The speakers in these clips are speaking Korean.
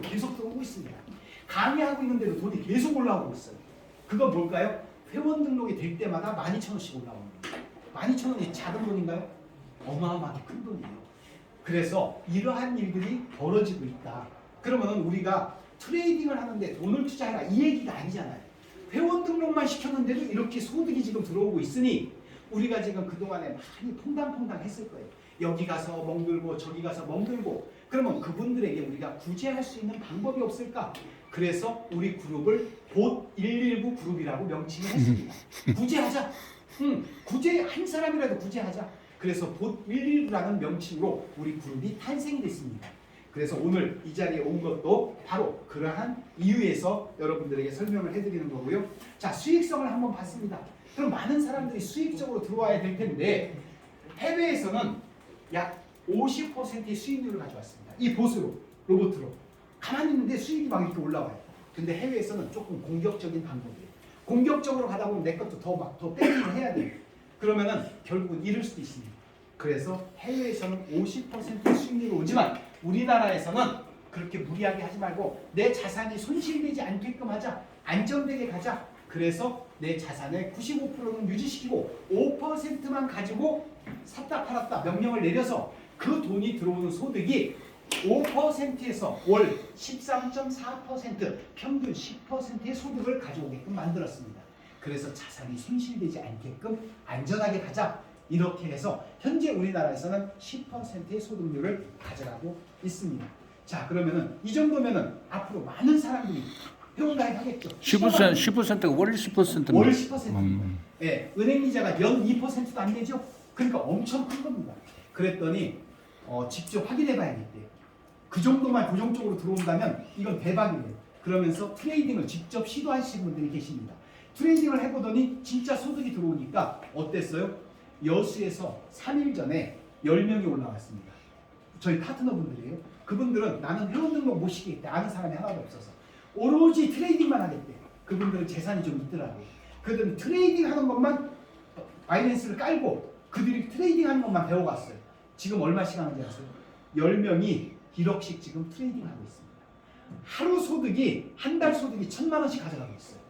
계속 들어오고 있습니다. 강의하고 있는데도 돈이 계속 올라오고 있어요. 그건 뭘까요? 회원 등록이 될 때마다 12,000원씩 올라오는 거예요. 12,000원이 작은 돈인가요? 어마어마하게 큰 돈이에요. 그래서 이러한 일들이 벌어지고 있다. 그러면 우리가 트레이딩을 하는데 돈을 투자해라 이 얘기가 아니잖아요. 회원 등록만 시켰는데도 이렇게 소득이 지금 들어오고 있으니 우리가 지금 그동안에 많이 퐁당퐁당 했을 거예요. 여기 가서 멍들고 저기 가서 멍들고. 그러면 그분들에게 우리가 구제할 수 있는 방법이 없을까? 그래서 우리 그룹을 봇 119 그룹이라고 명칭을 했습니다. 구제하자. 구제 한 사람이라도 구제하자. 그래서 봇 119라는 명칭으로 우리 그룹이 탄생이 됐습니다. 그래서 오늘 이 자리에 온 것도 바로 그러한 이유에서 여러분들에게 설명을 해드리는 거고요. 자, 수익성을 한번 봤습니다. 그럼 많은 사람들이 수익적으로 들어와야 될 텐데 해외에서는 약 50%의 수익률을 가져왔습니다. 이 봇으로, 로봇으로. 가만히 있는데 수익이 막 이렇게 올라와요. 근데 해외에서는 조금 공격적인 방법이에요. 공격적으로 가다 보면 내 것도 더 빼기를 해야 돼요. 그러면은 결국은 잃을 수도 있습니다. 그래서 해외에서는 50%의 수익률이 오지만 우리나라에서는 그렇게 무리하게 하지 말고 내 자산이 손실되지 않게끔 하자. 안정되게 가자. 그래서 내 자산의 95%는 유지시키고 5%만 가지고 샀다 팔았다 명령을 내려서 그 돈이 들어오는 소득이 5%에서 월 13.4% 평균 10%의 소득을 가져오게끔 만들었습니다. 그래서 자산이 손실되지 않게끔 안전하게 가자. 이렇게 해서 현재 우리나라에서는 10%의 소득률을 가져가고 있습니다. 자, 그러면은 이 정도면은 앞으로 많은 사람들이 회원 가입하겠죠. 10%가 월 10%. 월 10%. 예, 은행 이자가 연 2%도 안 되죠. 그러니까 엄청 큰 겁니다. 그랬더니 직접 확인해 봐야겠대요. 그 정도만 고정적으로 들어온다면 이건 대박이에요. 그러면서 트레이딩을 직접 시도하시는 분들이 계십니다. 트레이딩을 해보더니 진짜 소득이 들어오니까 어땠어요? 여수에서 3일 전에 10명이 올라왔습니다. 저희 파트너분들이에요. 그분들은 나는 회원 등록 못 시키겠대. 아는 사람이 하나도 없어서. 오로지 트레이딩만 하겠대. 그분들은 재산이 좀 있더라고요. 그들은 트레이딩 하는 것만 바이낸스를 깔고 그들이 트레이딩 하는 것만 배워갔어요. 지금 얼마씩 하는지 아세요? 10명이 1억씩 지금 트레이딩 하고 있습니다. 하루 소득이 한 달 소득이 1,000만 원씩 가져가고 있어요.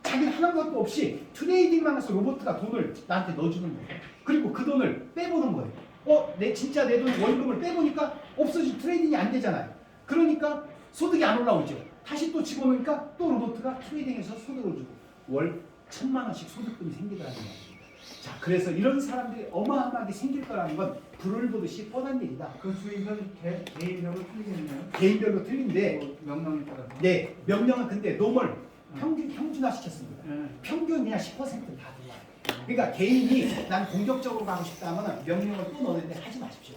자기는 하는 것도 없이 트레이딩만 해서 로봇가 돈을 나한테 넣어주는 거예요. 그리고 그 돈을 빼보는 거예요. 진짜 내 돈 원금을 빼보니까 없어지고 트레이딩이 안 되잖아요. 그러니까 소득이 안 올라오죠. 다시 또 집어넣으니까 또 로봇가 트레이딩해서 소득을 주고 월 1,000만 원씩 소득금이 생기더라는 거예요. 자, 그래서 이런 사람들이 어마어마하게 생길 거라는 건 불을 보듯이 뻔한 일이다. 그 수익은 개인별로 틀리겠네요. 개인별로 틀린데 명령에 따라서. 네, 명령은 근데 노멀 평균화 시켰습니다. 네. 평균 그냥 10%다 들어와요. 그러니까 개인이 난 공격적으로 가고 싶다 하면 명령을 또 넣는데 하지 마십시오.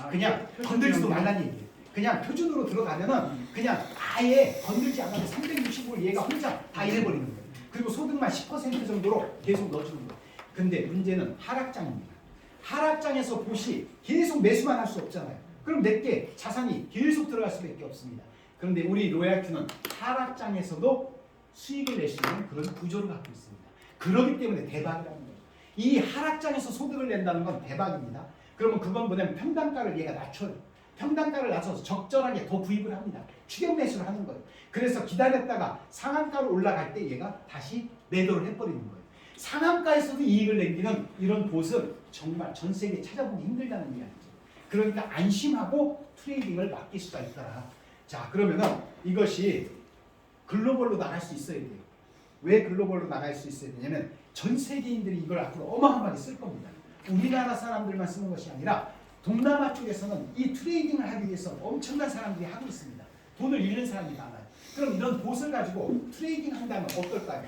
그냥 건들지도 말란 얘기예요. 그냥 표준으로 들어가면은 그냥 아예 건들지 않아도 365를 얘가 혼자 다 잃어버리는 거예요. 그리고 소득만 10% 정도로 계속 넣어주는 거예요. 근데 문제는 하락장입니다. 하락장에서 보시 계속 매수만 할 수 없잖아요. 그럼 내게 자산이 계속 들어갈 수밖에 없습니다. 그런데 우리 로얄큐는 하락장에서도 수익을 낼 수 있는 그런 구조를 갖고 있습니다. 그렇기 때문에 대박이라는 거예요. 이 하락장에서 소득을 낸다는 건 대박입니다. 그러면 그건 뭐냐면 평단가를 얘가 낮춰요. 평단가를 낮춰서 적절하게 더 구입을 합니다. 추격 매수를 하는 거예요. 그래서 기다렸다가 상한가로 올라갈 때 얘가 다시 매도를 해버리는 거예요. 상한가에서도 이익을 남기는 이런 봇은 정말 전 세계에 찾아보기 힘들다는 이야기죠. 그러니까 안심하고 트레이딩을 맡길 수가 있다. 자, 그러면은 이것이 글로벌로 나갈 수 있어야 돼요. 왜 글로벌로 나갈 수 있어야 되냐면 전 세계인들이 이걸 앞으로 어마어마하게 쓸 겁니다. 우리나라 사람들만 쓰는 것이 아니라 동남아 쪽에서는 이 트레이딩을 하기 위해서 엄청난 사람들이 하고 있습니다. 돈을 잃는 사람이 많아요. 그럼 이런 봇을 가지고 트레이딩 한다면 어떨까요?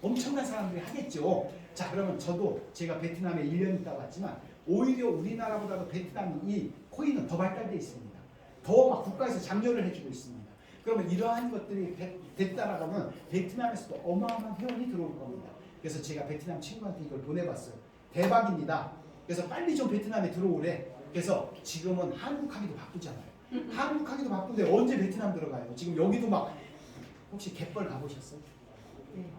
엄청난 사람들이 하겠죠. 자, 그러면 저도 제가 베트남에 1년 있다 왔지만 오히려 우리나라보다도 베트남이 이 코인은 더 발달되어 있습니다. 더 막 국가에서 장려를 해주고 있습니다. 그러면 이러한 것들이 됐다라고 하면 베트남에서도 어마어마한 회원이 들어올 겁니다. 그래서 제가 베트남 친구한테 이걸 보내봤어요. 대박입니다. 그래서 빨리 좀 베트남에 들어오래. 그래서 지금은 한국하기도 바쁘잖아요. 한국하기도 바쁜데 언제 베트남 들어가요? 지금 여기도 막 혹시 갯벌 가보셨어요?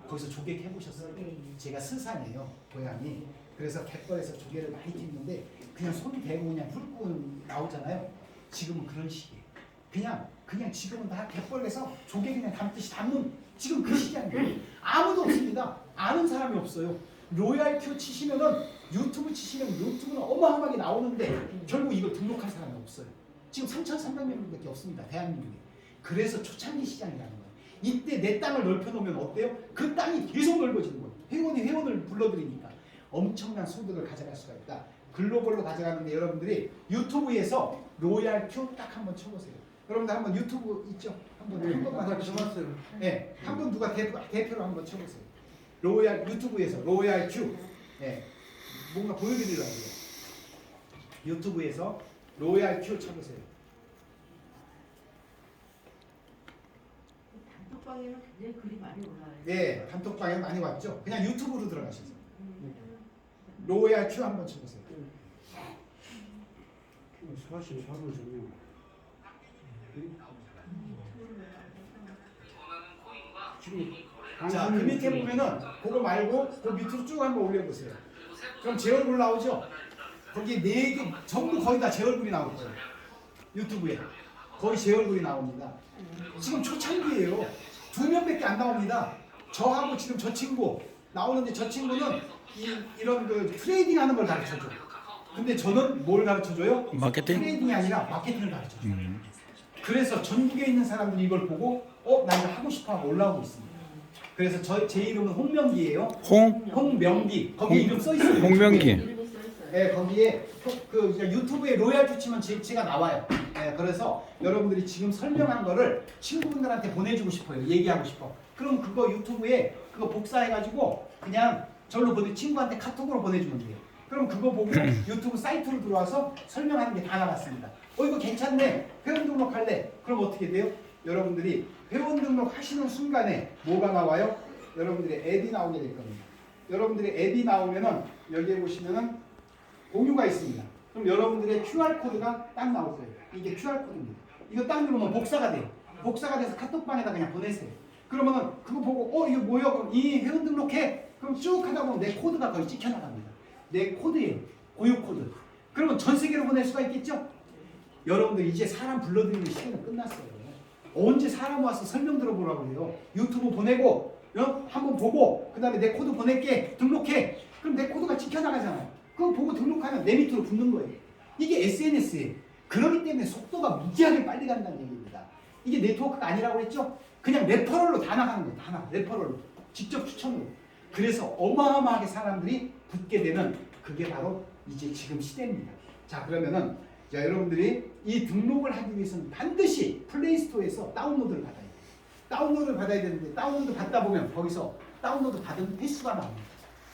거기서 조개 해보셨어요? 제가 스산이에요, 고향이. 그래서 갯벌에서 조개를 많이 키우는데 그냥 손 대고 그냥 훑고 나오잖아요. 지금은 그런 식이에요. 그냥 그냥 지금은 다 갯벌에서 조개 그냥 담듯이 담는 지금 그 시기아니에요. 아무도 없습니다. 아는 사람이 없어요. 로얄 큐 치시면은 유튜브 치시면 유튜브는 어마어마하게 나오는데 결국 이거 등록할 사람이 없어요. 지금 3,300명밖에 없습니다. 대한민국에. 그래서 초창기 시장이라는 거예요. 이때 내 땅을 넓혀놓으면 어때요? 그 땅이 계속 넓어지는 거예요. 회원이 회원을 불러들이니까 엄청난 소득을 가져갈 수가 있다. 글로벌로 가져가는데 여러분들이 유튜브에서 로얄 큐 딱 한번 쳐보세요. 여러분들 한번 유튜브 있죠? 한번 한 번만 아까 해보시죠. 쳐봤어요. 네, 한번 누가 대표로 한번 쳐보세요. 로얄 유튜브에서 로얄 큐, 네, 뭔가 보여드리려고요. 유튜브에서 로얄 큐 쳐보세요. 단톡방에는 굉장히 글이 많이 올라와요. 네, 단톡방에 많이 왔죠. 그냥 유튜브로 들어가셔서 로얄 큐 한번 쳐보세요. 44도 좋네요. 지금 자, 그 밑에 보면은 그거 말고 그 밑으로 쭉 한번 올려보세요. 그럼 제 얼굴 나오죠? 거기 4개 전부 거의 다 제 얼굴이 나올 거예요. 유튜브에 거의 제 얼굴이 나옵니다. 지금 초창기예요. 2명밖에 안 나옵니다. 저하고 지금 저 친구 나오는데 저 친구는 이런 그 트레이딩 하는 걸 가르쳐줘. 근데 저는 뭘 가르쳐줘요? 마케팅? 트레이딩이 아니라 마케팅을 가르쳐줘요. 그래서 전국에 있는 사람들이 이걸 보고 나 이거 하고 싶어 하고 올라오고 있습니다. 그래서 제 이름은 홍명기예요. 홍명기. 거기 이름 써 있어요. 홍명기. 이름이 써 있어요. 네, 거기에 그 유튜브에 로얄 치면 제가 나와요. 네, 그래서 여러분들이 지금 설명한 거를 친구분들한테 보내주고 싶어요. 얘기하고 싶어. 그럼 그거 유튜브에 그거 복사해가지고 그냥 절로 친구한테 카톡으로 보내주면 돼요. 그럼 그거 보고 유튜브 사이트로 들어와서 설명하는 게 다 나왔습니다. 이거 괜찮네. 회원 등록할래. 그럼 어떻게 돼요? 여러분들이 회원 등록하시는 순간에 뭐가 나와요? 여러분들의 앱이 나오게 될 겁니다. 여러분들의 앱이 나오면은 여기에 보시면은 공유가 있습니다. 그럼 여러분들의 QR코드가 딱 나올 거예요. 이게 QR코드입니다. 이거 딱 누르면 복사가 돼요. 복사가 돼서 카톡방에다 그냥 보내세요. 그러면은 그거 보고 이거 뭐야? 그럼 이 회원 등록해. 그럼 쭉 하다 보면 내 코드가 거의 찍혀 나갑니다. 내 코드예요. 고유 코드. 그러면 전 세계로 보낼 수가 있겠죠? 여러분들 이제 사람 불러들이는 시간은 끝났어요. 언제 사람 와서 설명 들어보라고 해요. 유튜브 보내고 한번 보고 그 다음에 내 코드 보낼게. 등록해. 그럼 내 코드가 찍혀 나가잖아요. 그거 보고 등록하면 내 밑으로 붙는 거예요. 이게 SNS예요. 그렇기 때문에 속도가 무지하게 빨리 간다는 얘기입니다. 이게 네트워크가 아니라고 했죠? 그냥 레퍼럴로 다 나가는 거예요. 다 나가. 레퍼럴로. 직접 추천으로. 그래서 어마어마하게 사람들이 붙게 되는 그게 바로 이제 지금 시대입니다. 자, 그러면은 여러분들이 이 등록을 하기 위해서는 반드시 플레이스토어에서 다운로드를 받아야 돼요. 다운로드를 받아야 되는데 다운로드 받다 보면 거기서 다운로드 받은 횟수가 나옵니다.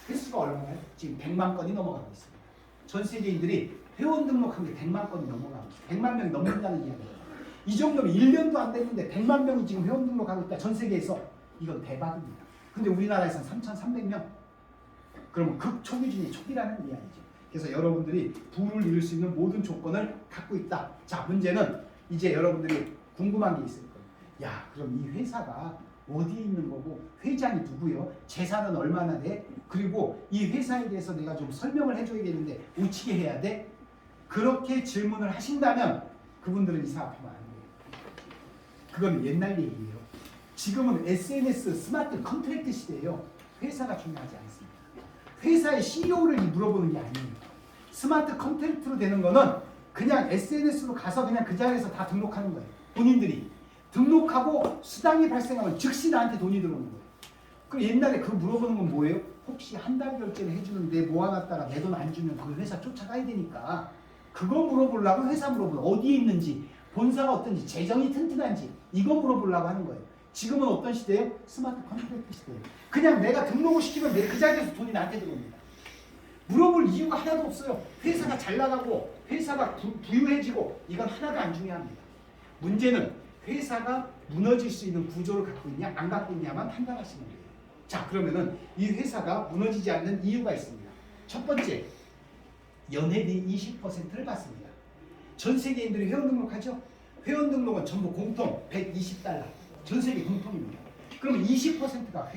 횟수가 얼마나요? 지금 100만 건이 넘어가고 있습니다. 전 세계인들이 회원 등록한 게 100만 건이 넘어갑니다. 100만 명이 넘는다는 이야기예요. 이 정도면 1년도 안 됐는데 100만 명이 지금 회원 등록하고 있다. 전 세계에서 이건 대박입니다. 근데 우리나라에서는 3,300명. 그러면 극초기 중에 초기라는 이야기죠. 그래서 여러분들이 부를 이룰 수 있는 모든 조건을 갖고 있다. 자, 문제는 이제 여러분들이 궁금한 게 있을 거예요. 야, 그럼 이 회사가 어디에 있는 거고 회장이 누구요? 재산은 얼마나 돼? 그리고 이 회사에 대해서 내가 좀 설명을 해줘야겠는데 어떻게 해야 돼? 그렇게 질문을 하신다면 그분들은 이 사업하면 안 돼요. 그건 옛날 얘기예요. 지금은 SNS 스마트 컨트랙트 시대예요. 회사가 중요하지 않습니다. 회사의 CEO를 물어보는 게 아니에요. 스마트 컨텐츠로 되는 거는 그냥 SNS로 가서 그냥 그 자리에서 다 등록하는 거예요. 본인들이 등록하고 수당이 발생하면 즉시 나한테 돈이 들어오는 거예요. 그럼 옛날에 그 물어보는 건 뭐예요? 혹시 한 달 결제를 해주는데 모아놨다가 내 돈 안 주면 그 회사 쫓아가야 되니까 그거 물어보려고 회사 물어보는 어디에 있는지 본사가 어떤지 재정이 튼튼한지 이거 물어보려고 하는 거예요. 지금은 어떤 시대예요? 스마트 컨트랙트 시대예요. 그냥 내가 등록을 시키면 그 자리에서 돈이 나한테 들어옵니다. 물어볼 이유가 하나도 없어요. 회사가 잘 나가고 회사가 부유해지고 이건 하나도 안 중요합니다. 문제는 회사가 무너질 수 있는 구조를 갖고 있냐 안 갖고 있냐만 판단하시면 돼요. 자, 그러면은 이 회사가 무너지지 않는 이유가 있습니다. 첫 번째, 연회비 20%를 받습니다. 전 세계인들이 회원 등록하죠? 회원 등록은 전부 공통 120달러. 전 세계 공통입니다. 그러면 20%가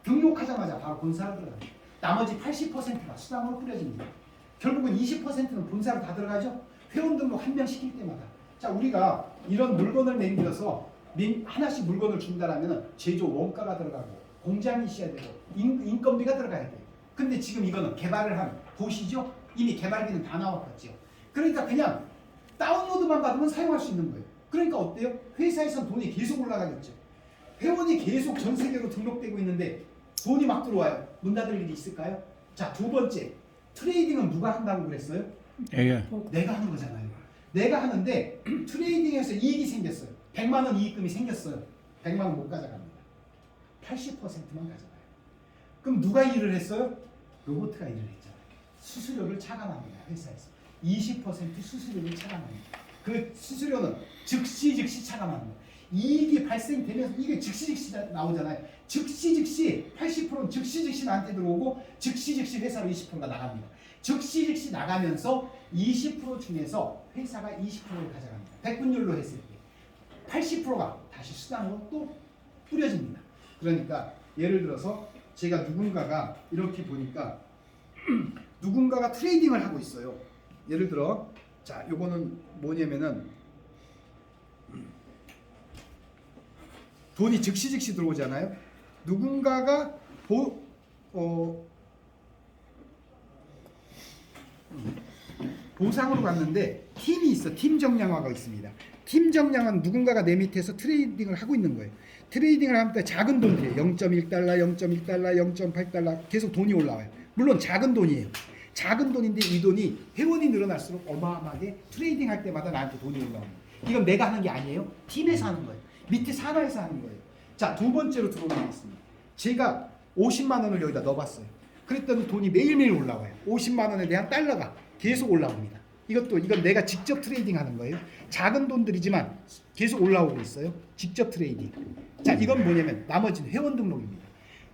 등록하자마자 바로 본사로 들어갑니다. 나머지 80%가 수당으로 뿌려집니다. 결국은 20%는 본사로 다 들어가죠? 회원 등록 한 명 시킬 때마다. 자, 우리가 이런 물건을 만들어서 하나씩 물건을 준다라면 제조 원가가 들어가고 공장이 있어야 되고 인건비가 들어가야 돼요. 근데 지금 이거는 개발을 한 보시죠? 이미 개발비는 다 나왔겠죠. 그러니까 그냥 다운로드만 받으면 사용할 수 있는 거예요. 그러니까 어때요? 회사에선 돈이 계속 올라가겠죠. 회원이 계속 전 세계로 등록되고 있는데 돈이 막 들어와요. 문 닫을 일이 있을까요? 자, 두 번째, 트레이딩은 누가 한다고 그랬어요? 예. 내가 하는 거잖아요. 내가 하는데 트레이딩에서 이익이 생겼어요. 100만 원 이익금이 생겼어요. 100만 원 못 가져갑니다. 80%만 가져가요. 그럼 누가 일을 했어요? 로봇가 일을 했잖아요. 수수료를 차감합니다. 회사에서. 20% 수수료를 차감합니다. 그 수수료는 즉시 차감합니다. 이익이 발생되면서 이게 즉시 나오잖아요. 즉시 80%는 즉시 나한테 들어오고 즉시 회사로 20%가 나갑니다. 즉시 나가면서 20% 중에서 회사가 20%를 가져갑니다. 백분율로 했을 때 80%가 다시 수당으로 또 뿌려집니다. 그러니까 예를 들어서 제가 누군가가 이렇게 보니까 누군가가 트레이딩을 하고 있어요. 예를 들어 자, 요거는 뭐냐면은 돈이 즉시 들어오잖아요. 누군가가 보상으로 갔는데 팀이 있어. 팀 정량화가 있습니다. 팀 정량은 누군가가 내 밑에서 트레이딩을 하고 있는 거예요. 트레이딩을 하면 작은 돈이에요. 0.1달러, 0.1달러, 0.8달러 계속 돈이 올라와요. 물론 작은 돈이에요. 작은 돈인데 이 돈이 회원이 늘어날수록 어마어마하게 트레이딩 할 때마다 나한테 돈이 올라옵니다. 이건 내가 하는 게 아니에요. 팀에서 하는 거예요. 밑에 산하에서 하는 거예요. 자, 두 번째로 들어오는 게 있습니다. 제가 50만 원을 여기다 넣어봤어요. 그랬더니 돈이 매일매일 올라와요. 50만 원에 대한 달러가 계속 올라옵니다. 이건 내가 직접 트레이딩 하는 거예요. 작은 돈들이지만 계속 올라오고 있어요. 직접 트레이딩. 자, 이건 뭐냐면 나머지는 회원 등록입니다.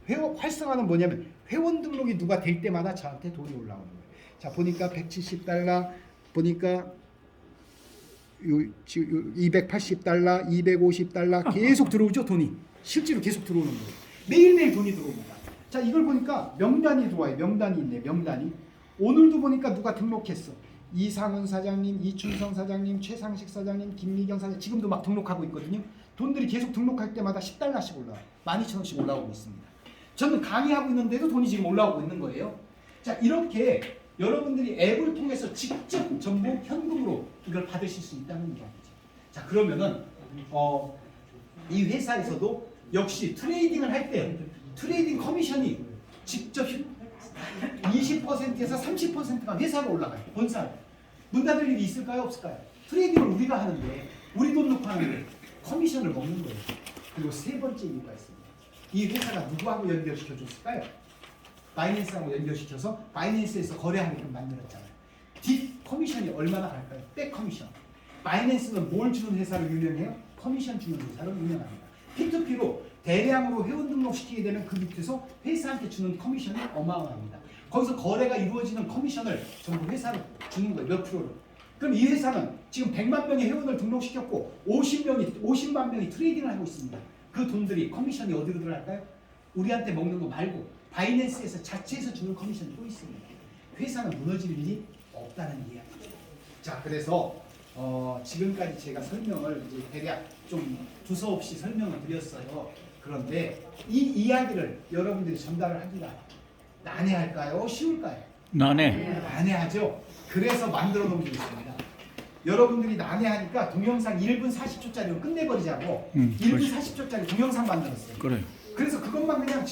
회원 활성화는 뭐냐면 회원 등록이 누가 될 때마다 저한테 돈이 올라오는 거예요. 자, 보니까 170달러, 보니까 280달러, 250달러 계속 들어오죠, 돈이. 실제로 계속 들어오는 거예요. 매일매일 돈이 들어옵니다. 자, 이걸 보니까 명단이 들어와요. 명단이 있네, 명단이. 오늘도 보니까 누가 등록했어. 이상훈 사장님, 이춘성 사장님, 최상식 사장님, 김미경 사장님 지금도 막 등록하고 있거든요. 돈들이 계속 등록할 때마다 10달러씩 올라와요. 12,000원씩 올라오고 있습니다. 저는 강의하고 있는데도 돈이 지금 올라오고 있는 거예요. 자, 이렇게 여러분들이 앱을 통해서 직접 전부 현금으로 이걸 받으실 수 있다는 얘기죠. 자, 그러면은 이 회사에서도 역시 트레이딩을 할 때 트레이딩 커미션이 직접 20%에서 30%가 회사로 올라가요. 본사로. 문 닫을 일이 있을까요? 없을까요? 트레이딩을 우리가 하는데 우리 돈 넣고 하는데 커미션을 먹는 거예요. 그리고 세 번째 이유가 있습니다. 이 회사가 누구하고 연결시켜 줬을까요? 바이낸스하고 연결시켜서 바이낸스에서 거래하게끔 만들었잖아요. 뒷 커미션이 얼마나 갈까요? 백 커미션. 바이낸스는 뭘 주는 회사로 유명해요? 커미션 주는 회사로 유명합니다. P2P로 대량으로 회원 등록시키게 되면 그 밑에서 회사한테 주는 커미션이 어마어마합니다. 거기서 거래가 이루어지는 커미션을 전부 회사로 주는 거예요. 몇 프로를. 그럼 이 회사는 지금 100만 명의 회원을 등록시켰고 50만 명이 트레이딩을 하고 있습니다. 그 돈들이 커미션이 어디로 들어갈까요? 우리한테 먹는 거 말고 바이낸스에서 자체에서 주는 커미션이 또 있습니다. 회사는 무너질 일이 없다는 이야기죠. 자, 그래서 지금까지 제가 설명을 이제 대략 좀 두서없이 설명을 드렸어요. 그런데 이 이야기를 여러분들이 전달을 하기가 난해할까요? 쉬울까요? 난해하죠. 그래서 만들어 놓은 게 있습니다. 여러분들이 난해하니까 동영상 1분 40초짜리로 끝내버리자고 1분 40초짜리 동영상 만들었어요. 그래. 그래서 그것만 그냥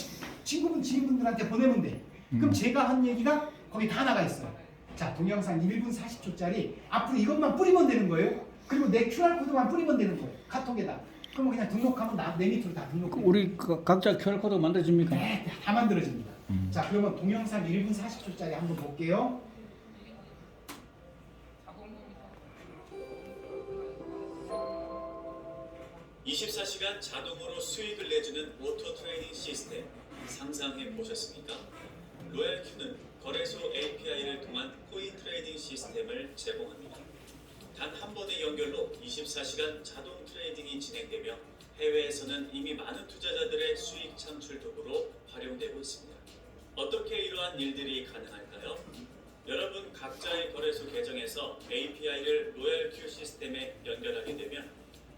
지인분들한테 보내면 돼. 그럼 제가 한 얘기가 거기 다 나가 있어요. 자, 동영상 1분 40초짜리 앞으로 이것만 뿌리면 되는 거예요. 그리고 내 QR코드만 뿌리면 되는 거예요. 카톡에다. 그럼 그냥 등록하면 내 밑으로 다 등록돼요. 우리 각자 QR코드 만들어집니까? 네, 다 만들어집니다. 자, 그러면 동영상 1분 40초짜리 한번 볼게요. (24시간) 자동으로 수익을 내주는 오토 트레이딩 시스템 상상해 보셨습니까? 로얄큐는 거래소 API를 통한 코인 트레이딩 시스템을 제공합니다. 단 한 번의 연결로 24시간 자동 트레이딩이 진행되며 해외에서는 이미 많은 투자자들의 수익 창출 도구로 활용되고 있습니다. 어떻게 이러한 일들이 가능할까요? 여러분 각자의 거래소 계정에서 API를 로얄큐 시스템에 연결하게 되면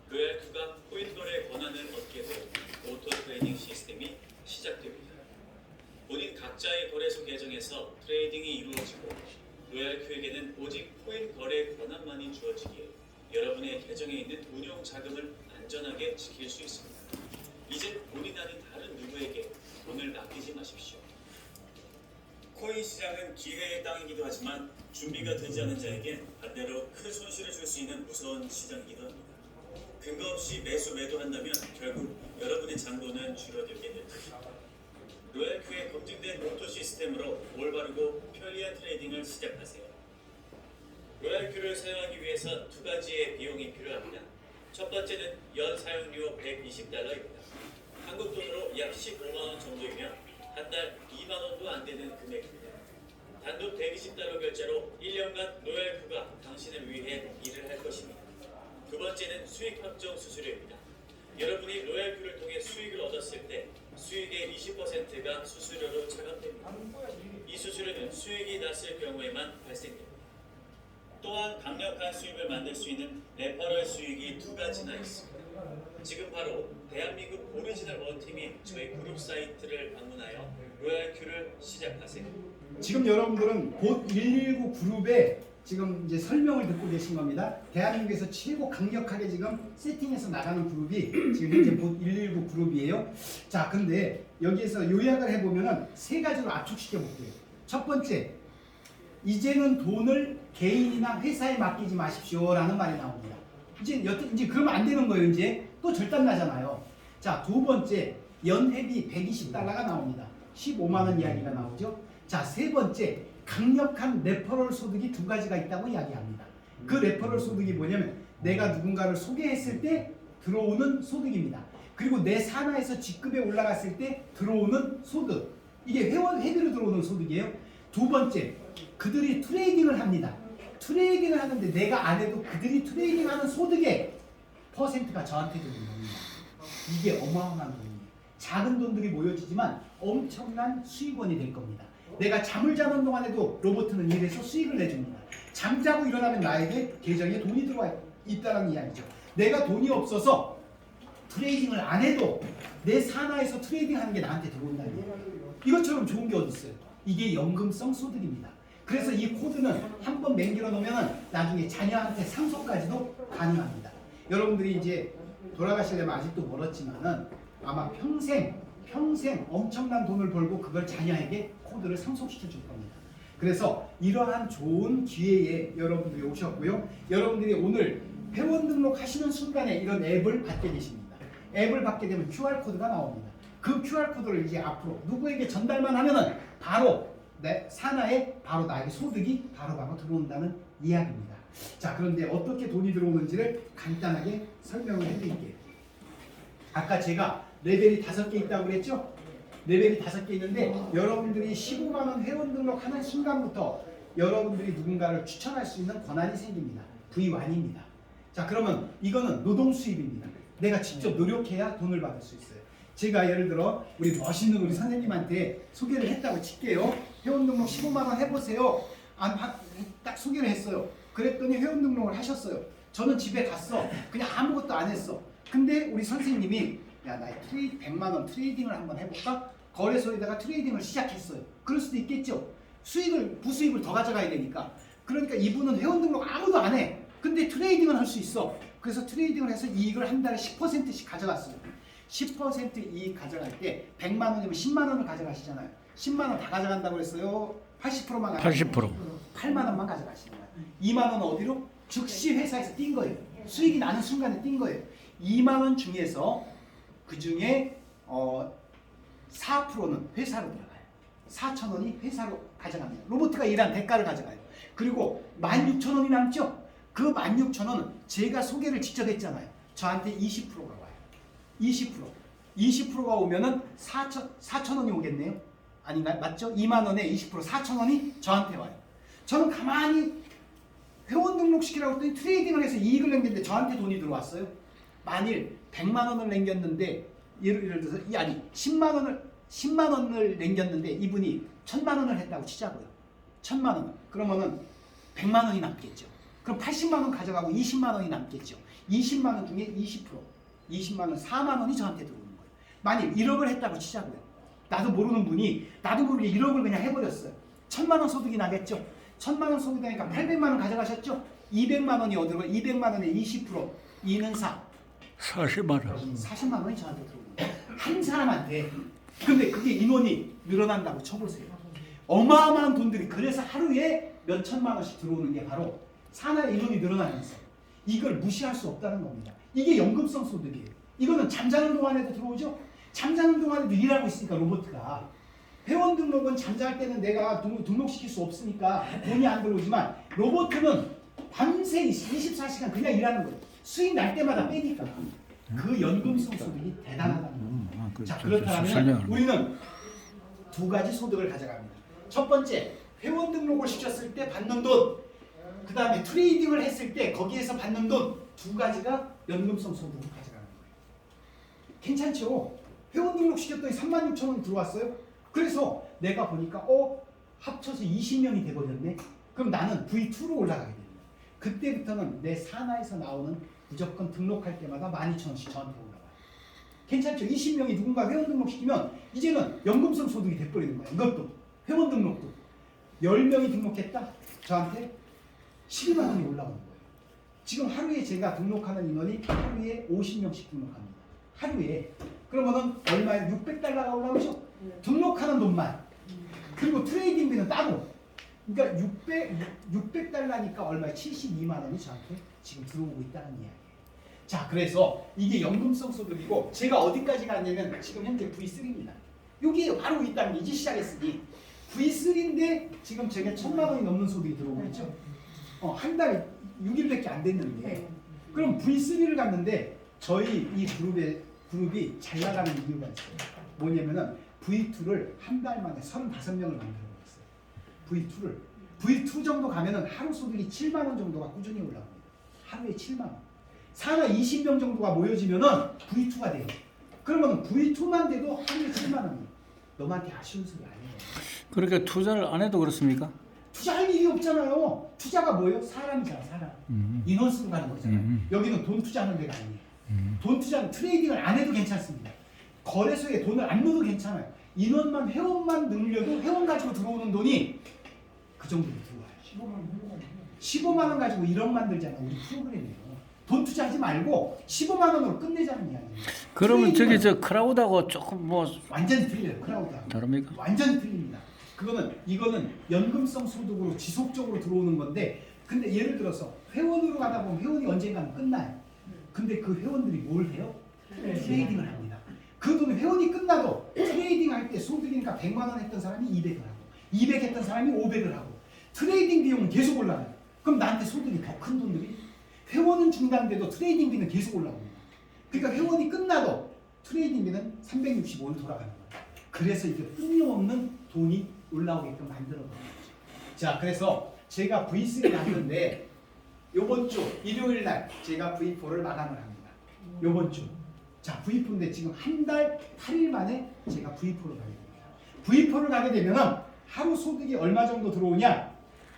로얄큐가 코인 거래 권한을 얻게 되어 오토 트레이딩 시스템이 시작됩니다. 본인 각자의 거래소 계정에서 트레이딩이 이루어지고 로얄큐에게는 오직 코인 거래 권한만이 주어지기에 여러분의 계정에 있는 운용 자금을 안전하게 지킬 수 있습니다. 이제 본인 아닌 다른 누구에게 돈을 맡기지 마십시오. 코인 시장은 기회의 땅이기도 하지만 준비가 되지 않은 자에겐 반대로 큰 손실을 줄 수 있는 무서운 시장이기도 합니다. 근거 없이 매도한다면 결국 여러분의 잔고는 줄어들게 됩니다. 로얄큐의 검증된 오토 시스템으로 올바르고 편리한 트레이딩을 시작하세요. 로얄큐를 사용하기 위해서 두 가지의 비용이 필요합니다. 첫 번째는 연 사용료 120달러입니다. 한국 돈으로 약 15만 원 정도이며 한 달 2만 원도 안 되는 금액입니다. 단돈 120달러 결제로 1년간 로얄큐가 당신을 위해 일을 할 것입니다. 두 번째는 수익 확정 수수료입니다. 여러분이 로얄큐를 통해 수익을 얻었을 때 수익의 20%가 수수료로 차감됩니다. 이 수수료는 수익이 났을 경우에만 발생됩니다. 또한 강력한 수익을 만들 수 있는 레퍼럴 수익이 두 가지나 있습니다. 지금 바로 대한민국 오리지널 원팀이 저희 그룹 사이트를 방문하여 로얄큐를 시작하세요. 지금 여러분들은 곧 119 그룹의 지금 이제 설명을 듣고 계신 겁니다. 대한민국에서 최고 강력하게 지금 세팅해서 나가는 그룹이 지금 현재 곧 119 그룹이에요. 자, 근데 여기에서 요약을 해보면은 세 가지로 압축시켜 볼게요. 첫 번째, 이제는 돈을 개인이나 회사에 맡기지 마십시오라는 말이 나옵니다. 이제 그러면 안 되는 거예요. 이제 또 절단 나잖아요. 자, 두 번째, 연회비 120달러가 나옵니다. 15만 원 이야기가 나오죠. 자, 세 번째, 강력한 레퍼럴 소득이 두 가지가 있다고 이야기합니다. 그 레퍼럴 소득이 뭐냐면 내가 누군가를 소개했을 때 들어오는 소득입니다. 그리고 내 산하에서 직급에 올라갔을 때 들어오는 소득. 이게 회비로 들어오는 소득이에요. 두 번째, 그들이 트레이딩을 합니다. 트레이딩을 하는데 내가 안 해도 그들이 트레이딩하는 소득의 퍼센트가 저한테 주는 겁니다. 이게 어마어마한 돈이에요. 작은 돈들이 모여지지만 엄청난 수익원이 될 겁니다. 내가 잠을 자는 동안에도 로봇은 일해서 수익을 내줍니다. 잠자고 일어나면 나에게 계정에 돈이 들어와 있다는 이야기죠. 내가 돈이 없어서 트레이딩을 안 해도 내 산하에서 트레이딩하는 게 나한테 들어온다는 거예요. 이것처럼 좋은 게 어디 있어요? 이게 연금성 소득입니다. 그래서 이 코드는 한번 맹길어 놓으면 나중에 자녀한테 상속까지도 가능합니다. 여러분들이 이제 돌아가시려면 아직도 멀었지만은 아마 평생 엄청난 돈을 벌고 그걸 자녀에게 코드를 상속시켜 줄 겁니다. 그래서 이러한 좋은 기회에 여러분들이 오셨고요. 여러분들이 오늘 회원 등록하시는 순간에 이런 앱을 받게 되십니다. 앱을 받게 되면 QR코드가 나옵니다. 그 QR코드를 이제 앞으로 누구에게 전달만 하면은 바로 내 산하에 바로 나에게 소득이 바로 들어온다는 이야기입니다. 자, 그런데 어떻게 돈이 들어오는지를 간단하게 설명을 해드릴게요. 아까 제가 레벨이 5개 있다고 그랬죠? 레벨이 5개 있는데 여러분들이 15만 원 회원 등록하는 순간부터 여러분들이 누군가를 추천할 수 있는 권한이 생깁니다. V1입니다. 자, 그러면 이거는 노동 수입입니다. 내가 직접 노력해야 돈을 받을 수 있어요. 제가 예를 들어 우리 멋있는 우리 선생님한테 소개를 했다고 칠게요. 회원 등록 15만 원 해보세요. 딱 소개를 했어요. 그랬더니 회원 등록을 하셨어요. 저는 집에 갔어. 그냥 아무것도 안 했어. 근데 우리 선생님이 야, 나 100만 원 트레이딩을 한번 해볼까? 거래소에다가 트레이딩을 시작했어요. 그럴 수도 있겠죠. 부수익을 더 가져가야 되니까. 그러니까 이분은 회원 등록 아무도 안 해. 근데 트레이딩은 할 수 있어. 그래서 트레이딩을 해서 이익을 한 달에 10%씩 가져갔어요. 10% 이익 가져갈 때 100만 원이면 10만 원을 가져가시잖아요. 10만 원 다 가져간다고 했어요. 80%만 8만 원만 가져가시는 거예요. 2만 원은 어디로? 즉시 회사에서 뛴 거예요. 수익이 나는 순간에 뛴 거예요. 2만 원 중에서 그 중에 4%는 회사로 들어가요. 4,000원이 회사로 가져갑니다. 로봇가 일한 대가를 가져가요. 그리고 16,000원이 남죠? 그 16,000원은 제가 소개를 직접 했잖아요. 저한테 20%가 와요. 20%가 오면은 4,000원이 오겠네요. 아닌가요? 맞죠? 2만 원에 20% 4,000원이 저한테 와요. 저는 가만히 회원 등록시키라고 했더니 트레이딩을 해서 이익을 남겼는데 저한테 돈이 들어왔어요. 만일 100만 원을 남겼는데 예를 들어서 10만 원을 남겼는데 이분이 1,000만 원을 했다고 치자고요. 1000만 원. 그러면은 100만 원이 남겠죠. 그럼 80만 원 가져가고 20만 원이 남겠죠. 20만 원 중에 20%. 20만 원, 4만 원이 저한테 들어오는 거예요. 만약 1억을 했다고 치자고요. 나도 모르는 분이 나도 모르게 1억을 그냥 해버렸어요. 1000만 원 소득이 나겠죠. 1000만 원 소득이 나니까 800만 원 가져가셨죠. 200만 원이 어디로 가요? 200만 원에 20%. 2는 4. 40만 원. 40만 원이 저한테 들어오는 거예요. 한 사람한테. 근데 그게 인원이 늘어난다고 쳐보세요. 어마어마한 돈들이 그래서 하루에 몇 천만 원씩 들어오는 게 바로 산하의 인원이 늘어나면서 이걸 무시할 수 없다는 겁니다. 이게 연금성 소득이에요. 이거는 잠자는 동안에도 들어오죠. 잠자는 동안에도 일하고 있으니까 로봇가 회원 등록은 잠잘 때는 내가 등록시킬 수 없으니까 돈이 안 들어오지만 로봇은 밤새 24시간 그냥 일하는 거예요. 수익 날 때마다 빼니까 그 연금성 소득이 대단하다는 거예요. 자, 그렇다면 우리는 두 가지 소득을 가져갑니다. 첫 번째, 회원 등록을 시켰을 때 받는 돈, 그 다음에 트레이딩을 했을 때 거기에서 받는 돈, 두 가지가 연금성 소득을 가져가는 거예요. 괜찮죠? 회원 등록 시켰더니 36,000원이 들어왔어요. 그래서 내가 보니까 합쳐서 20명이 돼버렸네. 그럼 나는 V2로 올라가게 됩니다. 그때부터는 내 산하에서 나오는 무조건 등록할 때마다 12,000원씩 저한테 올라와요. 괜찮죠? 20명이 누군가 회원 등록시키면 이제는 연금성 소득이 돼버리는 거예요. 이것도 회원 등록도 10명이 등록했다? 저한테 12만 원이 올라오는 거예요. 지금 하루에 제가 등록하는 인원이 하루에 50명씩 등록합니다. 하루에. 그러면은 얼마에 600달러가 올라오죠? 등록하는 돈만. 그리고 트레이딩비는 따로. 그러니까 600달러니까 얼마에 72만 원이 저한테 지금 들어오고 있다는 이야기예요. 자, 그래서 이게 연금성 소득이고 제가 어디까지 갔냐면 지금 현재 V3입니다. 여기에 바로 있다는 게 이제 시작했으니 V3인데 지금 제가 1000만 원이 넘는 소득이 들어오고 있죠. 한 달에 6일밖에 안 됐는데 그럼 V3를 갔는데 저희 이 그룹이 잘 나가는 이유가 있어요. 뭐냐면은 V2를 한 달 만에 35명을 만들어버렸어요. V2 정도 가면은 하루 소득이 7만 원 정도가 꾸준히 올라옵니다. 하루에 7만 원. 산하 20명 정도가 모여지면은 V2가 돼요. 그러면 V2만 돼도 하루에 7만 원이에요. 너한테 아쉬운 소리 아니에요. 그러니까 투자를 안 해도 그렇습니까? 투자할 일이 없잖아요. 투자가 뭐예요? 사람이잖아, 사람. 인원수로 가는 거잖아요. 여기는 돈 투자하는 데가 아니에요. 돈 투자는 트레이딩을 안 해도 괜찮습니다. 거래소에 돈을 안 넣어도 괜찮아요. 인원만 회원만 늘려도 회원 가지고 들어오는 돈이 그 정도로 들어와요. 15만 원 가지고 1억 만들잖아요. 우리 프로그램이에요. 돈 투자하지 말고 15만 원으로 끝내자는 이야기예요. 그러면 저기 저 크라우드하고 조금 뭐 완전히 틀려요. 크라우드하고. 다릅니까? 완전히 틀립니다. 이거는 연금성 소득으로 지속적으로 들어오는 건데 근데 예를 들어서 회원으로 가다 보면 회원이 언젠가는 끝나요. 근데 그 회원들이 뭘 해요? 트레이딩을 합니다. 그 돈은 회원이 끝나도 트레이딩 할 때 소득이니까 100만 원 했던 사람이 200을 하고 200 했던 사람이 500을 하고 트레이딩 비용은 계속 올라가요. 그럼 나한테 소득이 더 큰 돈들이 회원은 중단돼도 트레이딩 비는 계속 올라옵니다. 그러니까 회원이 끝나도 트레이딩 비는 365일 돌아가는 거예요. 그래서 이게 끊임없는 돈이 올라오게끔 만들어버린 거죠. 자, 그래서 제가 V3를 갔는데 요번 주 일요일 날 제가 V4를 마감을 합니다. 요번 주. 자, V4인데 지금 한 달 8일 만에 제가 V4를 가게 됩니다. V4를 가게 되면은 하루 소득이 얼마 정도 들어오냐?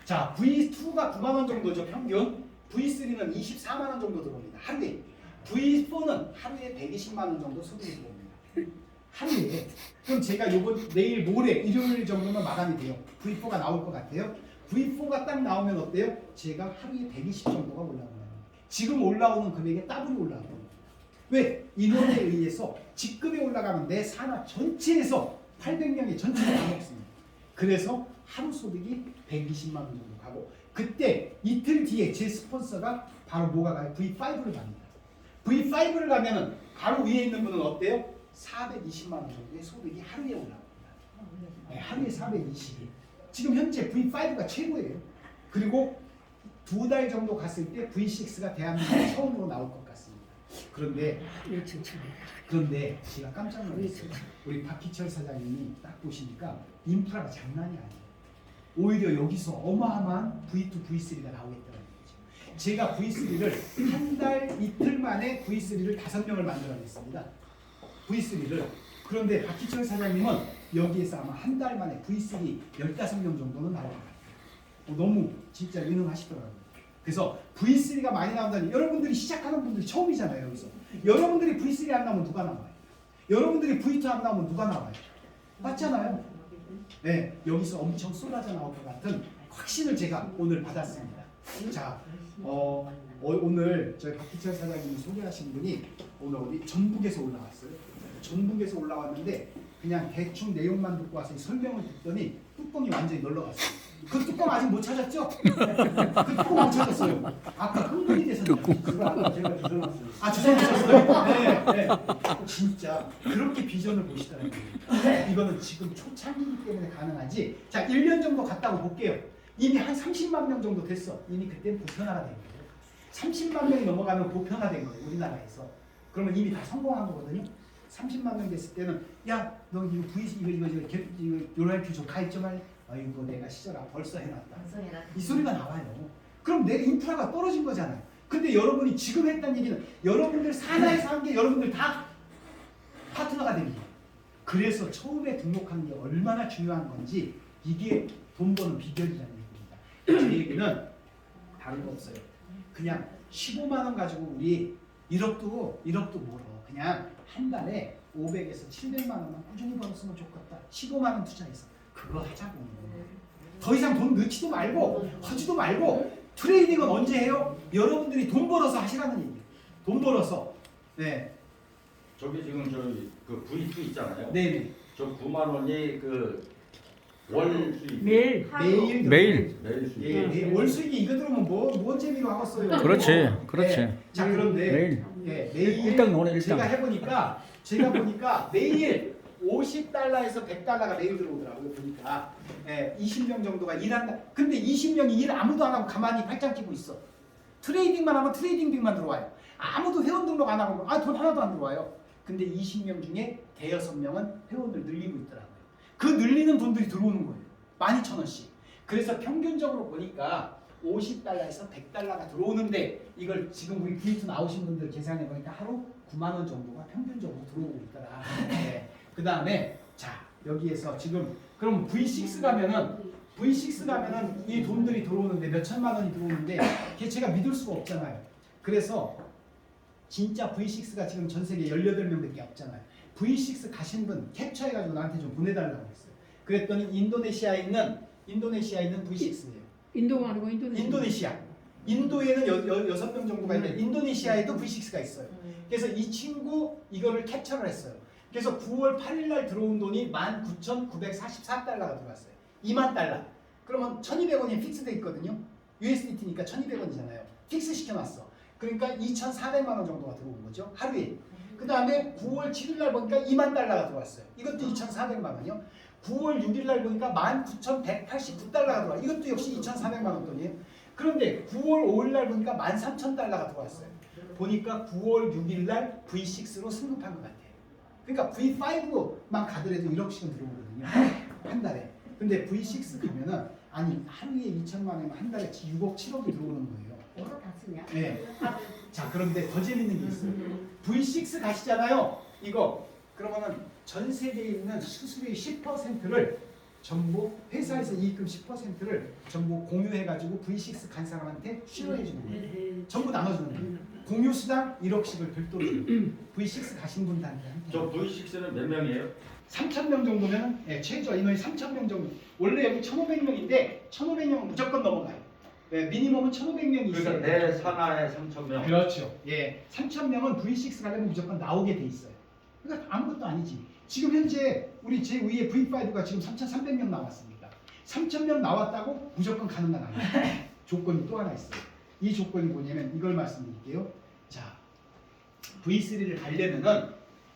자, V2가 9만 원 정도죠, 평균. V3는 24만 원 정도 들어옵니다. 하루에. V4는 하루에 120만 원 정도 소득이 들어옵니다. 하루에. 그럼 제가 내일 모레 일요일 정도면 마감이 돼요. V4가 나올 것 같아요. V4가 딱 나오면 어때요? 제가 하루에 120 정도가 올라온다는 거예요. 지금 올라오는 금액에 더블이 올라가는 거예요. 왜? 인원에 의해서 직급이 올라가면 내 산하 전체에서 800명이 전체가 다 먹습니다. 그래서 하루 소득이 120만 원 정도 가고 그때 이틀 뒤에 제 스폰서가 바로 뭐가 가요? V5를 갑니다. V5를 가면은 바로 위에 있는 분은 어때요? 420만 원 정도의 소득이 하루에 올라옵니다. 네, 하루에 420. 지금 현재 V5가 최고예요. 그리고 2달 정도 갔을 때 V6가 대한민국에 처음으로 나올 것 같습니다. 그런데 제가 깜짝 놀랐어요. 우리 박희철 사장님이 딱 보시니까 인프라가 장난이 아니에요. 오히려 여기서 어마어마한 V2, V3가 나오겠다는 거죠. 제가 V3를 한 달 이틀 만에 V3를 5명을 만들어냈습니다. V3를. 그런데 박희철 사장님은 여기에서 아마 한 달 만에 V3 15명 정도는 나올 것 같아요. 너무 진짜 유능하시더라고요. 그래서 V3가 많이 나온다니 여러분들이 시작하는 분들이 처음이잖아요. 여기서 여러분들이 V3 안 나오면 누가 나와요? 여러분들이 V2 안 나오면 누가 나와요? 맞잖아요. 네, 여기서 엄청 쏟아져 나올 것 같은 확신을 제가 오늘 받았습니다. 자, 오늘 저희 박희철 사장님이 소개하신 분이 오늘 어디 전북에서 올라왔어요. 전북에서 올라왔는데 그냥 대충 내용만 듣고 와서 설명을 듣더니 뚜껑이 완전히 놀러갔어요. 그 뚜껑 아직 못 찾았죠? 그 뚜껑 못 찾았어요. 아까 흥분이 돼서 그거 아까 제가 주워놨어요. 아 주선하셨어요? 네, 네. 진짜 그렇게 비전을 보시더라고요. 이거는 지금 초창기이기 때문에 가능하지. 자, 1년 정도 갔다고 볼게요. 이미 한 30만 명 정도 됐어. 이미 그때 보편화가 된 거예요. 30만 명이 넘어가면 보편화된 거예요. 우리나라에서. 그러면 이미 다 성공한 거거든요. 30만 명 됐을 때는 야, 너 이거 VC 이거 로얄티 좀 가입 좀 할래? 아이고 내가 시절아 벌써 해놨다. 이 소리가 나와요. 그럼 내 인프라가 떨어진 거잖아요. 근데 여러분이 지금 했다는 얘기는 여러분들 산하에서 한 게 여러분들 다 파트너가 됩니다. 그래서 처음에 등록하는 게 얼마나 중요한 건지 이게 돈 버는 비결이라는 얘기입니다. 제 얘기는 다른 거 없어요. 그냥 15만 원 가지고 우리 1억도 멀어. 그냥 한 달에 500에서 700만 원만 꾸준히 벌었으면 좋겠다. 15만 원 투자해서 그거 하자고. 더 이상 돈 넣지도 말고 하지도 말고 트레이딩은 언제 해요? 여러분들이 돈 벌어서 하시라는 얘기예요. 돈 벌어서. 네. 저기 지금 저희 그 V2 있잖아요. 네네. 저 9만 원이 그 월 수익. 매일. 매일 수익. 예, 월 수익이 이거 들으면 뭔 재미로 하겠어요. 그렇지, 그렇지. 네. 자, 그런데 매일. 예, 매일 일당 오늘 일당. 제가 보니까 매일 50달러에서 100달러가 매일 들어오더라고요. 보니까 20명 정도가 일한다. 근데 20명이 일 아무도 안 하고 가만히 팔짱 끼고 있어. 트레이딩만 하면 트레이딩 만 들어와요. 아무도 회원 등록 안 하고 돈 하나도 안 들어와요. 근데 20명 중에 대여섯 명은 회원을 늘리고 있더라고요. 그 늘리는 돈들이 들어오는 거예요. 12,000원씩. 그래서 평균적으로 보니까 50달러에서 100달러가 들어오는데 이걸 지금 우리 V2 나오신 분들 계산해 보니까 하루 9만 원 정도가 평균적으로 들어오고 있더라. 네. 그 다음에 자 여기에서 지금 그럼 V6 가면은 이 돈들이 들어오는데 몇 천만 원이 들어오는데 걔 제가 믿을 수가 없잖아요. 그래서 진짜 V6가 지금 전 세계 18명밖에 없잖아요. V6 가신 분 캡처해가지고 나한테 좀 보내달라고 했어요. 그랬더니 인도네시아에 있는 V6예요. 인도가 아니고 인도네시아. 인도에는 6명 정도가 있는데 인도네시아에도 V6가 있어요. 그래서 이 친구 이거를 캡처를 했어요. 그래서 9월 8일 날 들어온 돈이 19,944달러가 들어왔어요. 2만 달러. 그러면 1,200원이 픽스돼 있거든요. USDT니까 1,200원이잖아요. 픽스 시켜놨어. 그러니까 2,400만 원 정도가 들어온 거죠. 하루에. 그 다음에 9월 7일 날 보니까 2만 달러가 들어왔어요. 이것도 2,400만 원이요. 9월 6일 날 보니까 19,189달러가 들어와. 이것도 역시 2,400만 원 돈이에요. 그런데 9월 5일 날 보니까 13,000달러가 들어왔어요. 보니까 9월 6일 날 V6로 승급한 것 같아요. 그러니까 V5만 가더라도 1억씩은 들어오거든요. 한 달에. 근데 V6 가면은 하루에 2천만 원이면 한 달에 6억 7억이 들어오는 거예요. 뭐로 다 쓰냐? 네. 자, 그런데 더 재밌는 게 있어요. V6 가시잖아요. 이거 그러면은 전 세계에 있는 수수료의 10%를 전부 회사에서 이익금 10%를 전부 공유해가지고 V6 간 사람한테 쉐어해 주는 거예요. 전부 나눠주는 거예요. 공유 수당 1억씩을 별도로 줘요. V6 가신 분들한테. 저 V6는 몇 명이에요? 3,000명 정도면 최저 인원이 3,000명 정도. 원래 여기 1,500명인데 1,500명은 무조건 넘어가요. 미니멈은 1,500명이 있어요. 그러니까 내 산하에 3,000명. 그렇죠. 3,000명은 V6 가려면 무조건 나오게 돼 있어요. 그러니까 아무것도 아니지. 지금 현재 우리 제 위에 V5가 지금 3,300명 나왔습니다. 3,000명 나왔다고 무조건 가는 건 아니에요. 조건이 또 하나 있어요. 이 조건이 뭐냐면 이걸 말씀드릴게요. 자, V3를 가려면은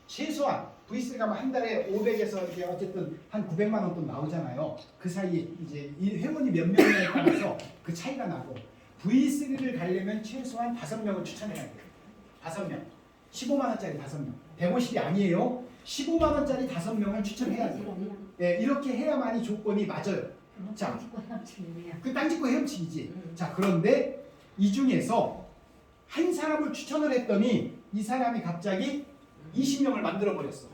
최소한 V3 가면 한 달에 500에서 이제 어쨌든 한 900만 원 돈 나오잖아요. 그 사이에 이제 이 회원이 몇 명이냐에 따라서 그 차이가 나고 V3를 가려면 최소한 5명을 추천해야 돼요. 5명. 15만 원짜리 5명. 150이 아니에요. 15만 원짜리 5명을 추천해야 돼요. 이렇게 해야만이 조건이 맞아요. 자, 그 땅짓고 헤엄치기지. 자, 그런데 이 중에서 한 사람을 추천을 했더니 이 사람이 갑자기 20명을 만들어 버렸어.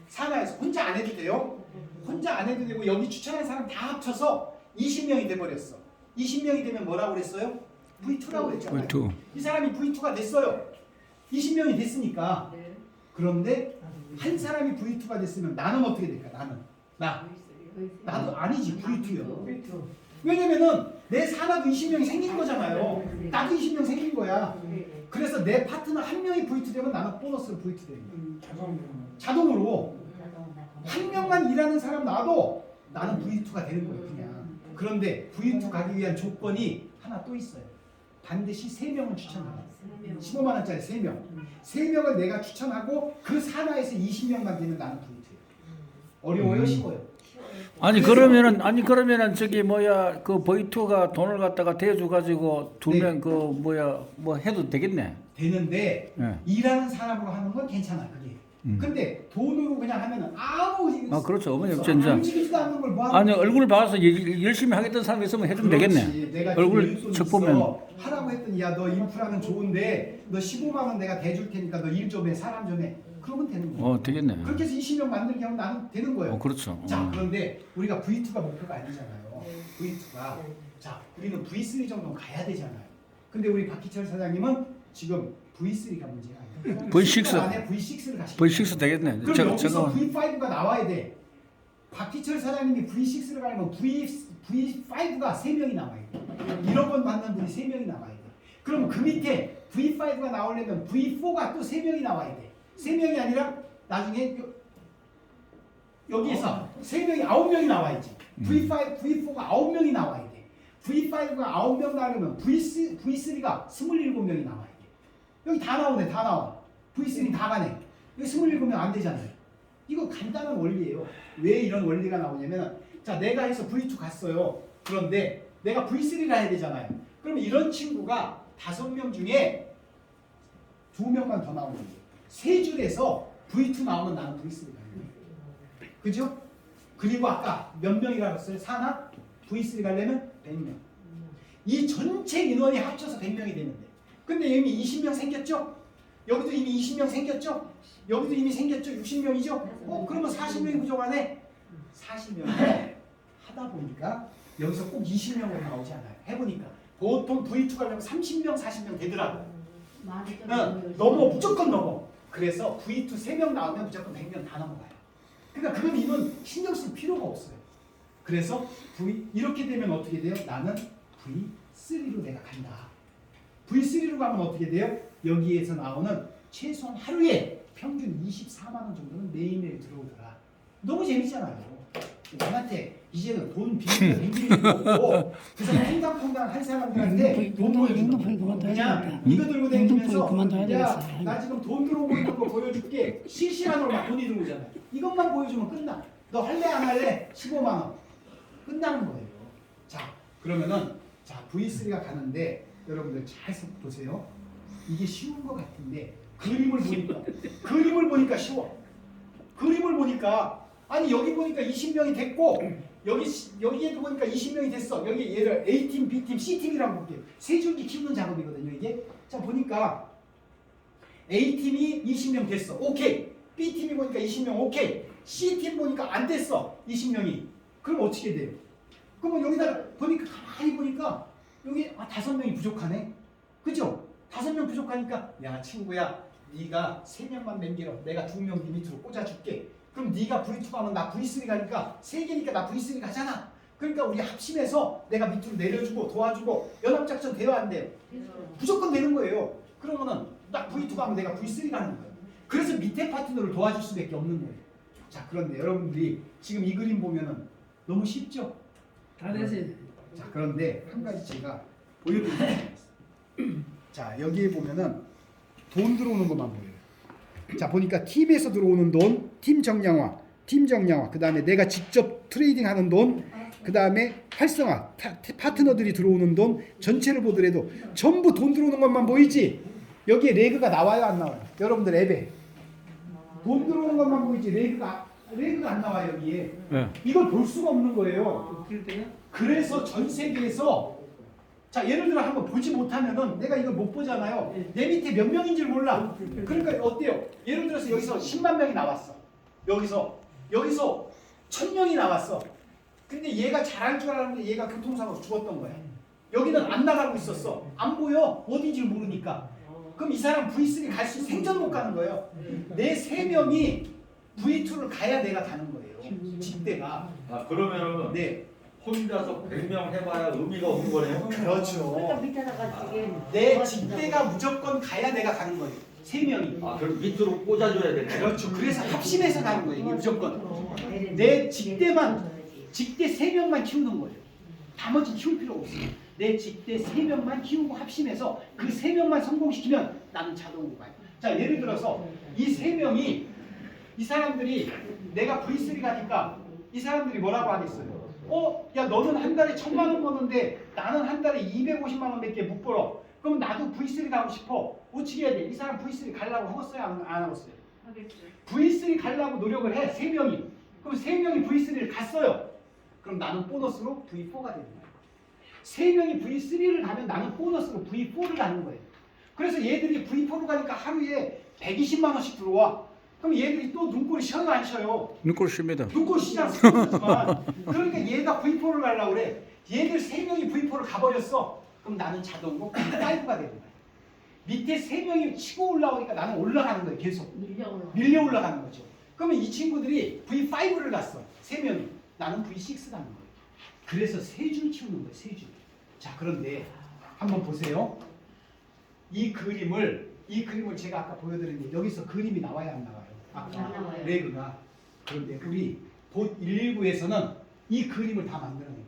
산하에서 혼자 안 해도 돼요. 혼자 안 해도 되고 여기 추천한 사람 다 합쳐서 20명이 돼 버렸어. 20명이 되면 뭐라고 그랬어요? V2라고 그랬잖아요. V2. 이 사람이 V2가 됐어요. 20명이 됐으니까. 네. 그런데 한 사람이 V2가 됐으면 나는 어떻게 될까? 나도 아니지 V2요. 왜냐면은 내 산하도 20명이 생긴 거잖아요. 나도 20명 생긴 거야. 그래서 내 파트너 한 명이 V2 되면 나는 보너스로 V2 되는 거야. 자동으로 한 명만 일하는 사람 나도 나는 V2가 되는 거예요. 그냥. 그런데 V2 가기 위한 조건이 하나 또 있어요. 반드시 3명을 추천해요. 15만 원짜리 3명. 3명을 내가 추천하고 그 산하에서 20명만 되면 나는 V2예요. 어려워요, 쉬워요? 아니 그러면은 저기 뭐야 그 V2가 돈을 갖다가 대주 가지고 두 네. 명 그 뭐야 뭐 해도 되겠네. 되는데 예. 일하는 사람으로 하는 건 괜찮아 그게. 근데 돈으로 그냥 하면은 아무 아 그렇죠. 어머니 움직이지도 않는 걸 뭐 하는 아니 거지? 얼굴 봐서 열심히 하겠다는 사람이 있으면 해주면 그렇지. 되겠네. 내가 얼굴 지금 척 있어. 보면. 하라고 했더니 야 너 인프라는 좋은데 너 15만 원 내가 대줄 테니까 너 일 좀 해 사람 좀 해. 그러면 되는 거야. 되겠네. 그렇게 해서 20명 만들게 하면 나는 되는 거예요. 그렇죠. 자 그런데 우리가 V2가 목표가 아니잖아요. V2가 자 우리는 V3 정도 가야 되잖아요. 근데 우리 박희철 사장님은 지금 V3가 문제가 아니에요. V6. 안에 V6를 가시죠. V6 되겠네. 그럼 여기서 V5가 나와야 돼. 박희철 사장님이 V6를 가려면 V5가 3명이 나와야 돼. 1억 원 받는 분이 3명이 나와야 돼. 그럼 그 밑에 V5가 나오려면 V4가 또 3명이 나와야 돼. 3명이 아니라 나중에 여기에서 3명이 9명이 나와야지. V4가 9명이 나와야 돼. V5가 9명 나오려면 V3가 27명이 나와야 돼. 여기 다 나오네, 다 나와. V3 다 가네. 여기 27명 안 되잖아요. 이거 간단한 원리예요. 왜 이런 원리가 나오냐면, 자, 내가 해서 V2 갔어요. 그런데 내가 V3를 해야 되잖아요. 그러면 이런 친구가 5명 중에 2명만 더 나오는 거예요. 3줄에서 V2 나오면 나는 V3 가는 거예요. 그죠? 그리고 아까 몇 명이라고 했어요? 사나? V3 가려면 100명. 이 전체 인원이 합쳐서 100명이 되는데. 근데 이미 20명 생겼죠? 여기도 이미 20명 생겼죠? 여기도 이미 생겼죠? 60명이죠? 그러면 40명이 부족하네? 40명 하다 보니까 여기서 꼭 20명으로 나오지 않아요. 해보니까. 보통 V2 가려면 30명, 40명 되더라고요. 넘어, 무조건 넘어. 그래서 V2 3명 나오면 무조건 100명 다 넘어가요. 그러니까 그건 이건 신경 쓸 필요가 없어요. 그래서 이렇게 되면 어떻게 돼요? 나는 V3로 내가 간다. V3로 가면 어떻게 돼요? 여기에서 나오는 최소한 하루에 평균 24만 원 정도는 매일매일 들어오더라. 너무 재밌잖아요. 남한테 이제는 돈 빚을 댕기는 거 없고 그 사람 퐁당퐁당 한 사람들한테 돈 보여주는 거. 그냥 이거 들고 다니면서 야, 나 지금 돈 들어오고 있는 거 보여줄게. 실시간으로 막 돈이 들어오잖아요. 이것만 보여주면 끝나. 너 할래 안 할래? 15만 원. 끝나는 거예요. 자, 그러면은 자 V3가 가는데 여러분들 잘 보세요. 이게 쉬운 것 같은데 그림을 보니까 쉬워. 그림을 보니까 아니 여기 보니까 20명이 됐고 여기에도 보니까 20명이 됐어. 여기 얘를 A팀, B팀, C팀이라고 볼게요. 세 줄기 키우는 작업이거든요. 이게 자 보니까 A팀이 20명 됐어. 오케이. B팀이 보니까 20명 오케이. C팀 보니까 안 됐어. 20명이. 그럼 어떻게 돼요? 그러면 여기다 보니까 가만히 보니까 여기 5명이 부족하네. 그죠? 5명 부족하니까 야 친구야 네가 3명만 남기라. 내가 2명 네 밑으로 꽂아줄게. 그럼 네가 V2 가면 나 V3 가니까 3개니까 나 V3 가잖아. 그러니까 우리 합심해서 내가 밑으로 내려주고 도와주고 연합작전 돼야 안 돼요? 무조건 되는 거예요. 그러면은 딱 V2 가면 내가 V3 가는 거예요. 그래서 밑에 파트너를 도와줄 수밖에 없는 거예요. 자 그런데 여러분들이 지금 이 그림 보면은 너무 쉽죠? 다 됐어요. 자 그런데 한 가지 제가 보여드리겠습니다. 자 여기에 보면은 돈 들어오는 것만 보여요. 자 보니까 팀에서 들어오는 돈, 팀 정량화, 그 다음에 내가 직접 트레이딩하는 돈, 그 다음에 활성화, 파트너들이 들어오는 돈 전체를 보더라도 전부 돈 들어오는 것만 보이지 여기에 레그가 나와요 안 나와요? 여러분들 앱에 돈 들어오는 것만 보이지 레그가 안 나와요 여기에. 네. 이걸 볼 수가 없는 거예요. 그래서 전 세계에서 자 예를 들어 한번 보지 못하면은 내가 이걸 못 보잖아요. 내 밑에 몇 명인 줄 몰라. 그러니까 어때요? 예를 들어서 여기서 10만 명이 나왔어. 여기서 1000명이 나왔어. 근데 얘가 잘할 줄 알았는데 얘가 교통사고로 죽었던 거야. 여기는 안 나가고 있었어. 안 보여. 어딘지 모르니까. 그럼 이 사람 V3 갈 수 생전 못 가는 거예요. 내 3명이 V2를 가야 내가 가는 거예요. 직대가. 아 그러면은 네. 혼자서 100명 해봐야 의미가 없는 거네요. 그러니까 그렇죠. 밑에다가 지게 내 직대가 무조건 가야 내가 가는 거예요. 3명이. 아 그럼 밑으로 꽂아줘야 되네. 그렇죠. 그래서 합심해서 가는 거예요. 이게 무조건. 내 직대만, 직대 3명만 키우는 거예요. 나머지 키울 필요 없어요. 내 직대 3명만 키우고 합심해서 그 3명만 성공시키면 나는 자동으로 가요. 자, 예를 들어서 이 3명이 이 사람들이 내가 V3 가니까 이 사람들이 뭐라고 하겠어요? 야 너는 한 달에 1,000만 원 버는데 나는 한 달에 250만 원밖에 못 벌어. 그럼 나도 V3 가고 싶어. 어떻게 해야 돼? 이 사람 V3 가려고 하겠어요? 안 하겠어요? V3 가려고 노력을 해. 3명이. 그럼 3명이 V3를 갔어요. 그럼 나는 보너스로 V4가 되는 거예요. 3명이 V3를 가면 나는 보너스로 V4를 가는 거예요. 그래서 얘들이 V4로 가니까 하루에 120만 원씩 들어와. 그럼 얘들이 또 눈꼴이 쉬어요 안 쉬어요? 눈꼴 쉽니다. 눈꼴 쉬잖아. 스포츠지만. 그러니까 얘가 V4를 가려고 그래. 얘들 3명이 V4를 가버렸어. 그럼 나는 자동으로 V5가 되는 거야. 밑에 3명이 치고 올라오니까 나는 올라가는 거예요. 계속. 밀려 올라가는 거죠. 그러면 이 친구들이 V5를 갔어. 3명이. 나는 V6 가는 거예요. 그래서 3줄 키우는 거예요. 3줄. 자, 그런데 한번 보세요. 이 그림을 제가 아까 보여드렸는데 여기서 그림이 나와야 안 나와요? 안 나와요. 레그가. 그런데 우리 봇 119에서는 이 그림을 다 만들어낸 거예요.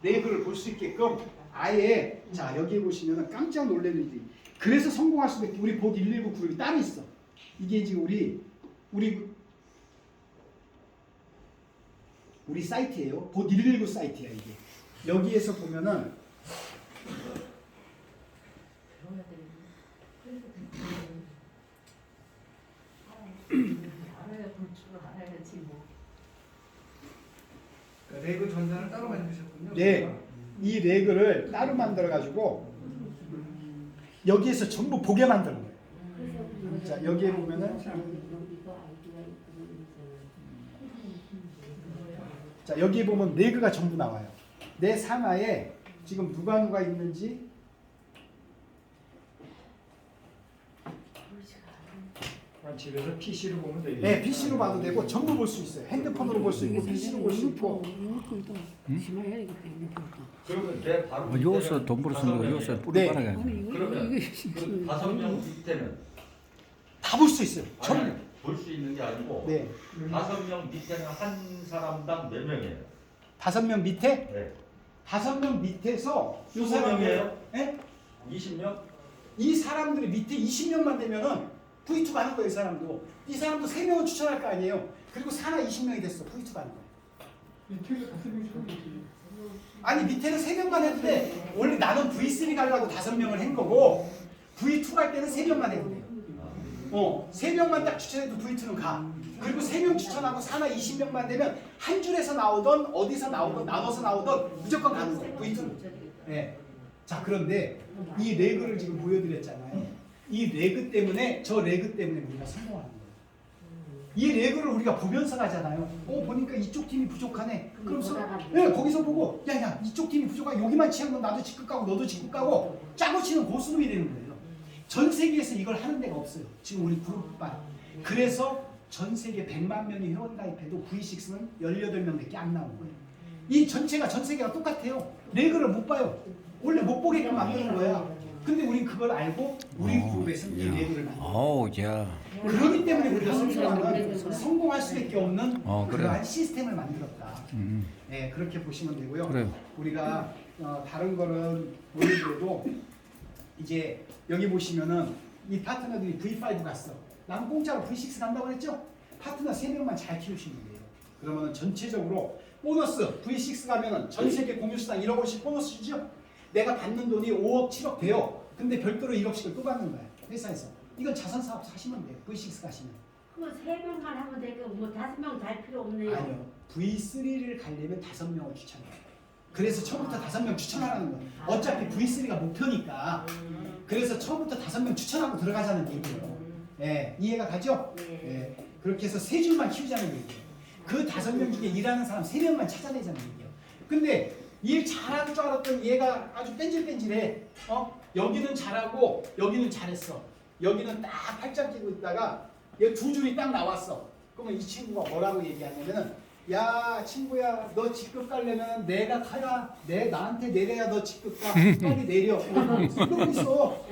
레그를 볼 수 있게끔 아예 자 여기에 보시면은 깜짝 놀라는 일이. 그래서 성공할 수밖에 우리 봇 119 그룹이 따로 있어. 이게 지금 우리 사이트예요. 봇 119 사이트야 이게. 여기에서 보면은 레그 전단을 따로 만드셨군요. 네, 이 레그를 따로 만들어 가지고 여기에서 전부 보게 만드는 거예요. 자 여기에 보면은 자 여기에 보면 레그가 전부 나와요. 내 상하에 지금 누가 있는지 집에서 PC로 보면 되겠네요. 네, PC로 봐도 되고 전부 볼 수 있어요. 핸드폰으로 볼 수 있고 PC로 볼 수 있고. 그러면 내 바로 여기서 돈 벌었으면 여기서 뿌리 네. 빨아가야 그러면 그 5명 밑에는 다 볼 수 있어요. 전부. 아니 볼 수 있는 게 아니고 네. 5명 밑에는 한 사람당 몇 명이에요? 5명 밑에 네. 5명 밑에서 20명이에요? 네? 20명? 이 사람들이 밑에 20명만 되면은 V2 가는 거예요. 이 사람도 3명은 추천할 거 아니에요. 그리고 산하 20명이 됐어. V2 가는 거예요. 밑에서 5명이 처음이지. 아니 밑에는 3명만 했는데 원래 나는 V3 가려고 5명을 한 거고 V2 갈 때는 3명만 해도 돼요. 3명만 딱 추천해도 V2는 가. 그리고 3명 추천하고 산하 20명만 되면 한 줄에서 나오던 어디서 나오던 나눠서 나오던 무조건 가는 거예요. V2는. 네. 자 그런데 이 레그를 지금 보여드렸잖아요. 이 레그 때문에 저 레그 때문에 우리가 성공하는 거예요. 이 레그를 우리가 보면서 가잖아요. 보니까 이쪽 팀이 부족하네. 그럼 네, 거기서 보고 야 이쪽 팀이 부족하고 여기만 치는 건 나도 직급 가고 너도 직급 가고 짜고 치는 고수놈이 되는 거예요. 전 세계에서 이걸 하는 데가 없어요. 지금 우리 그룹만. 그래서 전 세계 100만 명이 회원 가입해도 V6는 18명밖에 안 나온 거예요. 이 전체가 전 세계가 똑같아요. 레그를 못 봐요. 원래 못 보게끔 만드는 거야. 근데 우린 그걸 알고 우리 그룹에서는 이 레그를 만들어요. 아우 야. 그렇기 때문에 우리가 성공할 수밖에 없는 그래요. 그러한 시스템을 만들었다. 네, 그렇게 보시면 되고요. 그래요. 우리가 다른 거는 모르더라도 이제 여기 보시면은 이 파트너들이 V5 갔어. 나는 공짜로 V6 간다고 그랬죠? 파트너 3명만 잘 키우시면 돼요. 그러면 전체적으로 보너스 V6 가면은 전 세계 공유수당 1억 원씩 보너스 주죠? 내가 받는 돈이 5억, 7억 돼요. 근데 별도로 1억씩을 또 받는 거야. 회사에서. 이건 자선사업 사시면 돼요. V6 가시면. 그럼 3명만 하면 되고 뭐 5명 달 필요 없네요. 아니요. V3를 가려면 5명을 추천해요. 그래서 처음부터 5명 추천하라는 거예요. 어차피 V3가 목표니까. 그래서 처음부터 5명 추천하고 들어가자는 얘기예요. 예, 이해가 가죠? 예, 그렇게 해서 3줄만 키우자는 얘기예요. 그 5명 중에 일하는 사람 3명만 찾아내자는 얘기예요. 근데 일 잘하는 줄 알았더니 얘가 아주 뺀질뺀질해. 여기는 잘하고 여기는 잘했어. 여기는 딱 팔짱 끼고 있다가 얘 두 줄이 딱 나왔어. 그러면 이 친구가 뭐라고 얘기하냐면은 야 친구야 너 직급 가려면 내가 가야 나한테 내려야 너 직급 가. 빨리 내려. 그러고 있어.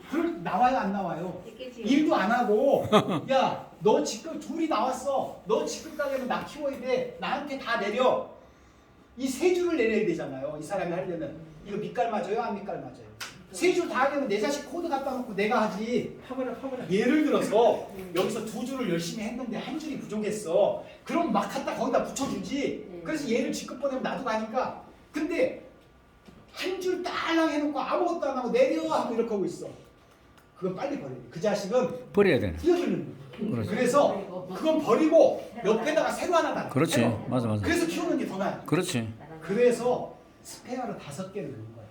그걸 나와요 안 나와요? 일도 안 하고 야 너 직급 둘이 나왔어. 너 직급 가려면 나 키워야 돼. 나한테 다 내려. 이 세 줄을 내려야 되잖아요. 이 사람이 하려면 이거 밑갈 맞아요? 안 밑갈 맞아요? 세 줄 다 하려면 내 자식 코드 갖다 놓고 내가 하지. 파버려. 예를 들어서 여기서 두 줄을 열심히 했는데 한 줄이 부족했어. 그럼 막 갖다 거기다 붙여주지. 그래서 얘를 직급 보내면 나도 가니까. 근데 한 줄 딸랑 해놓고 아무것도 안 하고 내려 하고 이렇게 하고 있어. 그거 빨리 버려야 돼. 그 자식은 버려야 되네. 뛰어들는 거야. 그렇지. 그래서 그건 버리고 옆에다가 새로 하나 달. 그렇지. 맞아. 그래서 키우는 게 더 나아. 그렇지. 그래서 스페어를 5개를 넣은 거예요.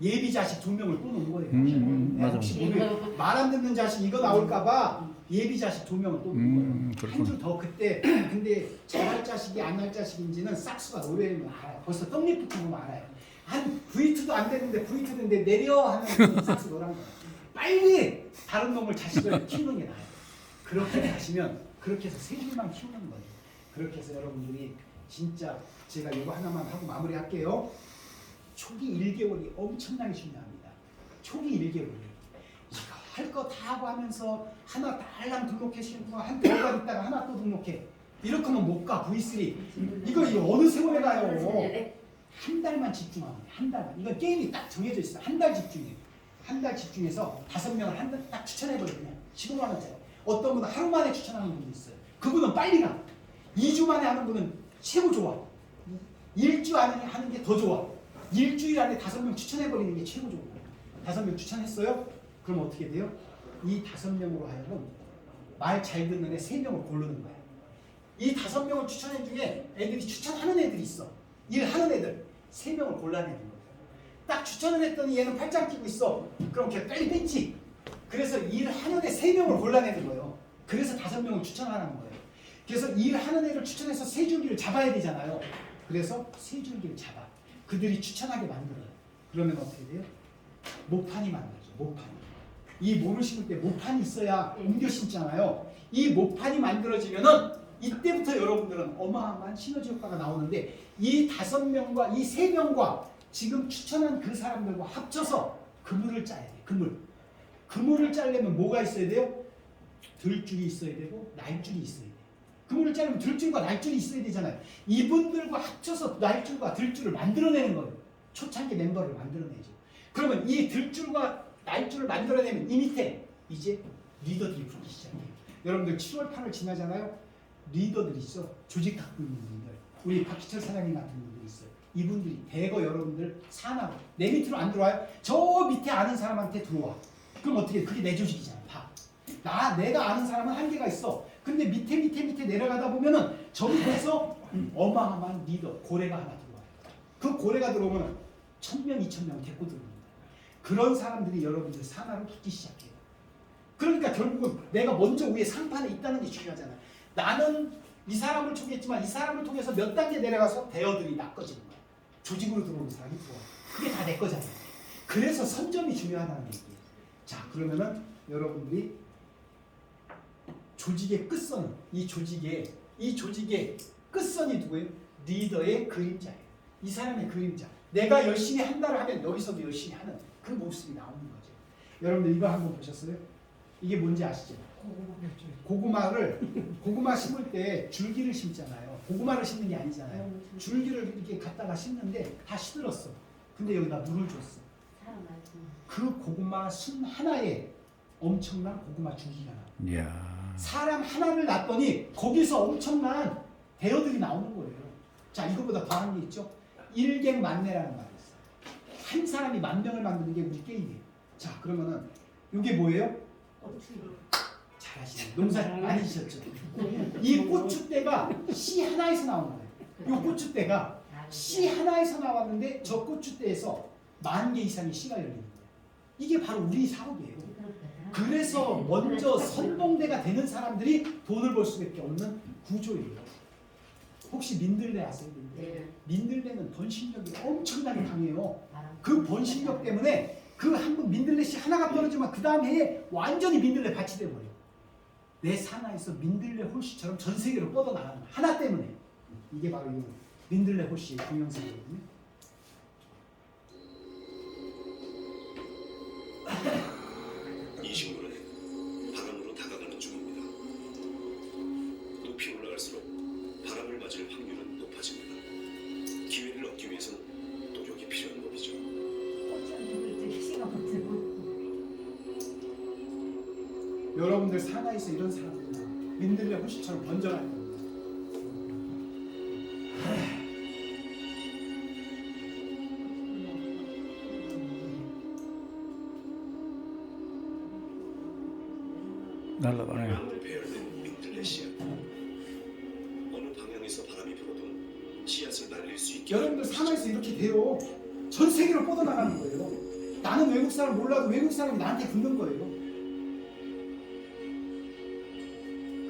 예비 자식 2명을 또 넣은 거예요. 맞아. 혹시 말 안 듣는 자식 이거 나올까봐 예비 자식 2명을 또 넣은 거예요. 그렇구나. 한 줄 더 그때 근데 잘할 자식이 안 할 자식인지는 싹수가 노래면 알아요. 벌써 떡잎 붙은 거 알아요. 한 V2도 안 되는데 V2인데 내려 하면 싹수 노란 거예요. 빨리 다른 놈을 자식을 키우는 게 나아요. 그렇게 하시면 그렇게 해서 세 줄만 키우는 거예요. 그렇게 해서 여러분들이 진짜 제가 이거 하나만 하고 마무리할게요. 초기 1개월이 엄청나게 중요합니다. 초기 1개월이 이거 할 거 다 하고 하면서 하나 달랑 등록해 신고 한 달 있다가 하나 또 등록해 이렇게 하면 못 가. V3 이거 어느 세월에 가요. 한 달만 집중하면 돼. 한 달만. 이건 게임이 딱 정해져 있어. 한 달 집중해. 한 달 집중해서 5명을 한 달 딱 추천해버려. 그냥 15만 원짜리. 어떤 분은 하루 만에 추천하는 분도 있어요. 그분은 빨리 가. 2주 만에 하는 분은 최고 좋아. 일주 안에 하는 게 더 좋아. 일주일 안에 5명 추천해버리는 게 최고 좋고. 5명 추천했어요? 그럼 어떻게 돼요? 이 5명으로 하여금 말 잘 듣는 애 3명을 고르는 거야. 이 5명을 추천해 중에 애들이 추천하는 애들이 있어. 일하는 애들 3명을 골라내는 거야. 딱 추천을 했더니 얘는 팔짱 끼고 있어. 그럼 걔 빨리 뺐지. 그래서 일하는 애 3명을 골라내는 거예요. 그래서 5명을 추천하는 거예요. 그래서 일하는 애를 추천해서 세 줄기를 잡아야 되잖아요. 그래서 세 줄기를 잡아. 그들이 추천하게 만들어요. 그러면 어떻게 돼요? 모판이 만들어져. 모판. 이 모를 심을 때 모판이 있어야 옮겨 심잖아요. 이 모판이 만들어지면은 이때부터 여러분들은 어마어마한 시너지 효과가 나오는데 이 5명과 이 3명과 지금 추천한 그 사람들과 합쳐서 그물을 짜야 돼. 그물. 그물을 짜려면 뭐가 있어야 돼요? 들줄이 있어야 되고 날줄이 있어야 돼. 그물을 짜려면 들줄과 날줄이 있어야 되잖아요. 이분들과 합쳐서 날줄과 들줄을 만들어내는 거예요. 초창기 멤버를 만들어내죠. 그러면 이 들줄과 날줄을 만들어내면 이 밑에 이제 리더들이 붙기 시작해요. 여러분들 7월 8월 지나잖아요. 리더들이 있어. 조직 갖고 있는 분들. 우리 박희철 사장님 같은 분들이 있어요. 이분들이 대거 여러분들 산하로 내 밑으로 안 들어와요. 저 밑에 아는 사람한테 들어와. 그럼 어떻게 해? 그게 내 조직이잖아. 봐. 내가 아는 사람은 한계가 있어. 근데 밑에 내려가다 보면은 저 밑에서 어마어마한 리더 고래가 하나 들어와요. 그 고래가 들어오면 1000명, 2000명 데리고 들어옵니다. 그런 사람들이 여러분들 산하로 붙기 시작해요. 그러니까 결국은 내가 먼저 위에 상판에 있다는 게 중요하잖아요. 나는 이 사람을 통했지만 이 사람을 통해서 몇 단계 내려가서 대어들이 낚아지는 거야. 조직으로 들어오는 사람이 들어와. 그게 다 내 거잖아요. 그래서 선점이 중요하다는 얘기예요. 자, 그러면은 여러분들이 조직의 끝선, 이 조직의 끝선이 누구예요? 리더의 그림자예요. 이 사람의 그림자. 내가 열심히 한다를 하면 여기서도 열심히 하는 그 모습이 나오는 거죠. 여러분들 이거 한번 보셨어요? 이게 뭔지 아시죠? 고구마 심을 때 줄기를 심잖아요. 고구마를 심는 게 아니잖아요. 줄기를 이렇게 갖다가 심는데 다 시들었어. 근데 여기다 물을 줬어. 그 고구마 순 하나에 엄청난 고구마 줄기가 나와. 이야. 사람 하나를 낳았더니 거기서 엄청난 대어들이 나오는 거예요. 자, 이거보다 더한 게 있죠. 일갱만내라는 말이 있어요. 한 사람이 10,000명을 만드는 게 우리 게임이에요. 자, 그러면은 이게 뭐예요? 잘하시네. 농사 많이 지셨죠. 이 고추대가 씨 하나에서 나오는 거예요. 이 고추대가 씨 하나에서 나왔는데 저 고추대에서 10,000개 이상의 씨가 열리는 거예요. 이게 바로 우리 사업이에요. 그래서 먼저 선봉대가 되는 사람들이 돈을 벌 수밖에 없는 구조예요. 혹시 민들레 아세요? 네. 민들레는 번식력이 엄청나게 강해요. 바람. 그 번식력 때문에 그 한 번 민들레씨 하나가 떨어지면 그 다음 해에 완전히 민들레 밭이 돼버려. 내 산하에서 민들레 홀씨처럼 전 세계로 뻗어나가는 거야. 하나 때문에. 이게 바로 이 민들레 홀씨의 동영상이거든요. 이 식물은 바람으로 다가가는 중입니다. 높이 올라갈수록 바람을 맞을 확률은 높아집니다. 기회를 얻기 위해서는 노력이 필요한 법이죠. 여러분들 산하에서 이런 사람들 민들레 홀씨처럼 번져갈 겁니다. 날라가네. 바람으로 배열된 민들레 씨앗. 어느 방향에서 바람이 불어도 씨앗을 날릴 수 있게 여러분들 산하에서 이렇게 돼요. 전 세계로 뻗어나가는 거예요. 나는 외국 사람 몰라도 외국 사람이 나한테 붙는 거예요.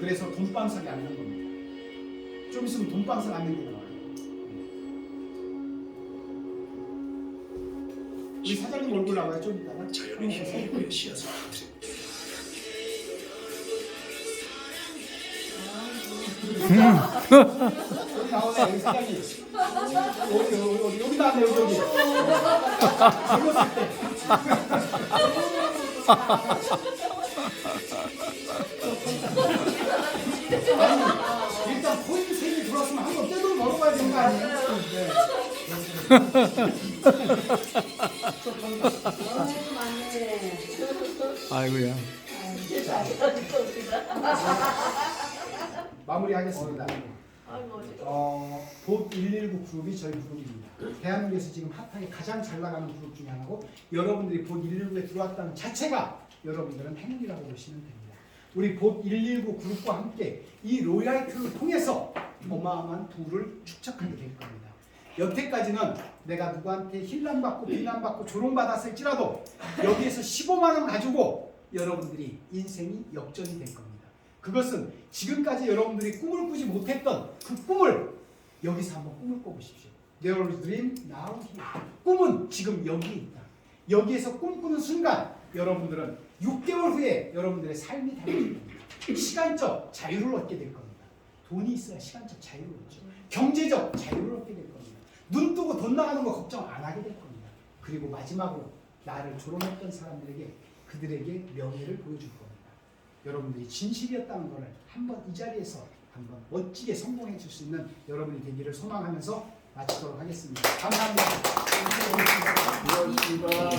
그래서 돈방석이 앉는 겁니다. 좀 있으면 돈방석 앉는 게 나와요. 우리 사장님 얼굴 나와요. 좀 이따가. 자연의 힘에 의해 씨앗을 퍼뜨립니다. 여기 나오네. 여기 사장님. 여기 나왔네. 여기. 젊었을 때. 아니, 일단 포인트 세개 들어왔으면 한번 떼돈 벌어봐야 되는 거 아니에요? 네. 아이고야. 마무리하겠습니다. 봇 119 그룹이 저희 그룹입니다. 대한민국에서 지금 핫하게 가장 잘 나가는 그룹 중에 하나고 여러분들이 봇 119에 들어왔다는 자체가 여러분들은 행운이라고 보시면 됩니다. 우리 봇 119 그룹과 함께 이 로얄트를 통해서 어마어마한 부를 축적하게 될 겁니다. 여태까지는 내가 누구한테 힐난받고 비난받고 조롱받았을지라도 여기에서 15만 원 가지고 여러분들이 인생이 역전이 될 겁니다. 그것은 지금까지 여러분들이 꿈을 꾸지 못했던 그 꿈을 여기서 한번 꿈을 꿔보십시오. Your dream now here. 꿈은 지금 여기에 있다. 여기에서 꿈꾸는 순간 여러분들은 6개월 후에 여러분들의 삶이 달라질 겁니다. 시간적 자유를 얻게 될 겁니다. 돈이 있어야 시간적 자유를 얻죠. 경제적 자유를 얻게 될 겁니다. 눈 뜨고 돈 나가는 거 걱정 안 하게 될 겁니다. 그리고 마지막으로 나를 조롱했던 사람들에게 그들에게 명예를 보여줄 겁니다. 여러분들이 진실이었다는 것을 한번 이 자리에서 한번 멋지게 성공해 줄 수 있는 여러분이 되기를 소망하면서 마치도록 하겠습니다. 감사합니다.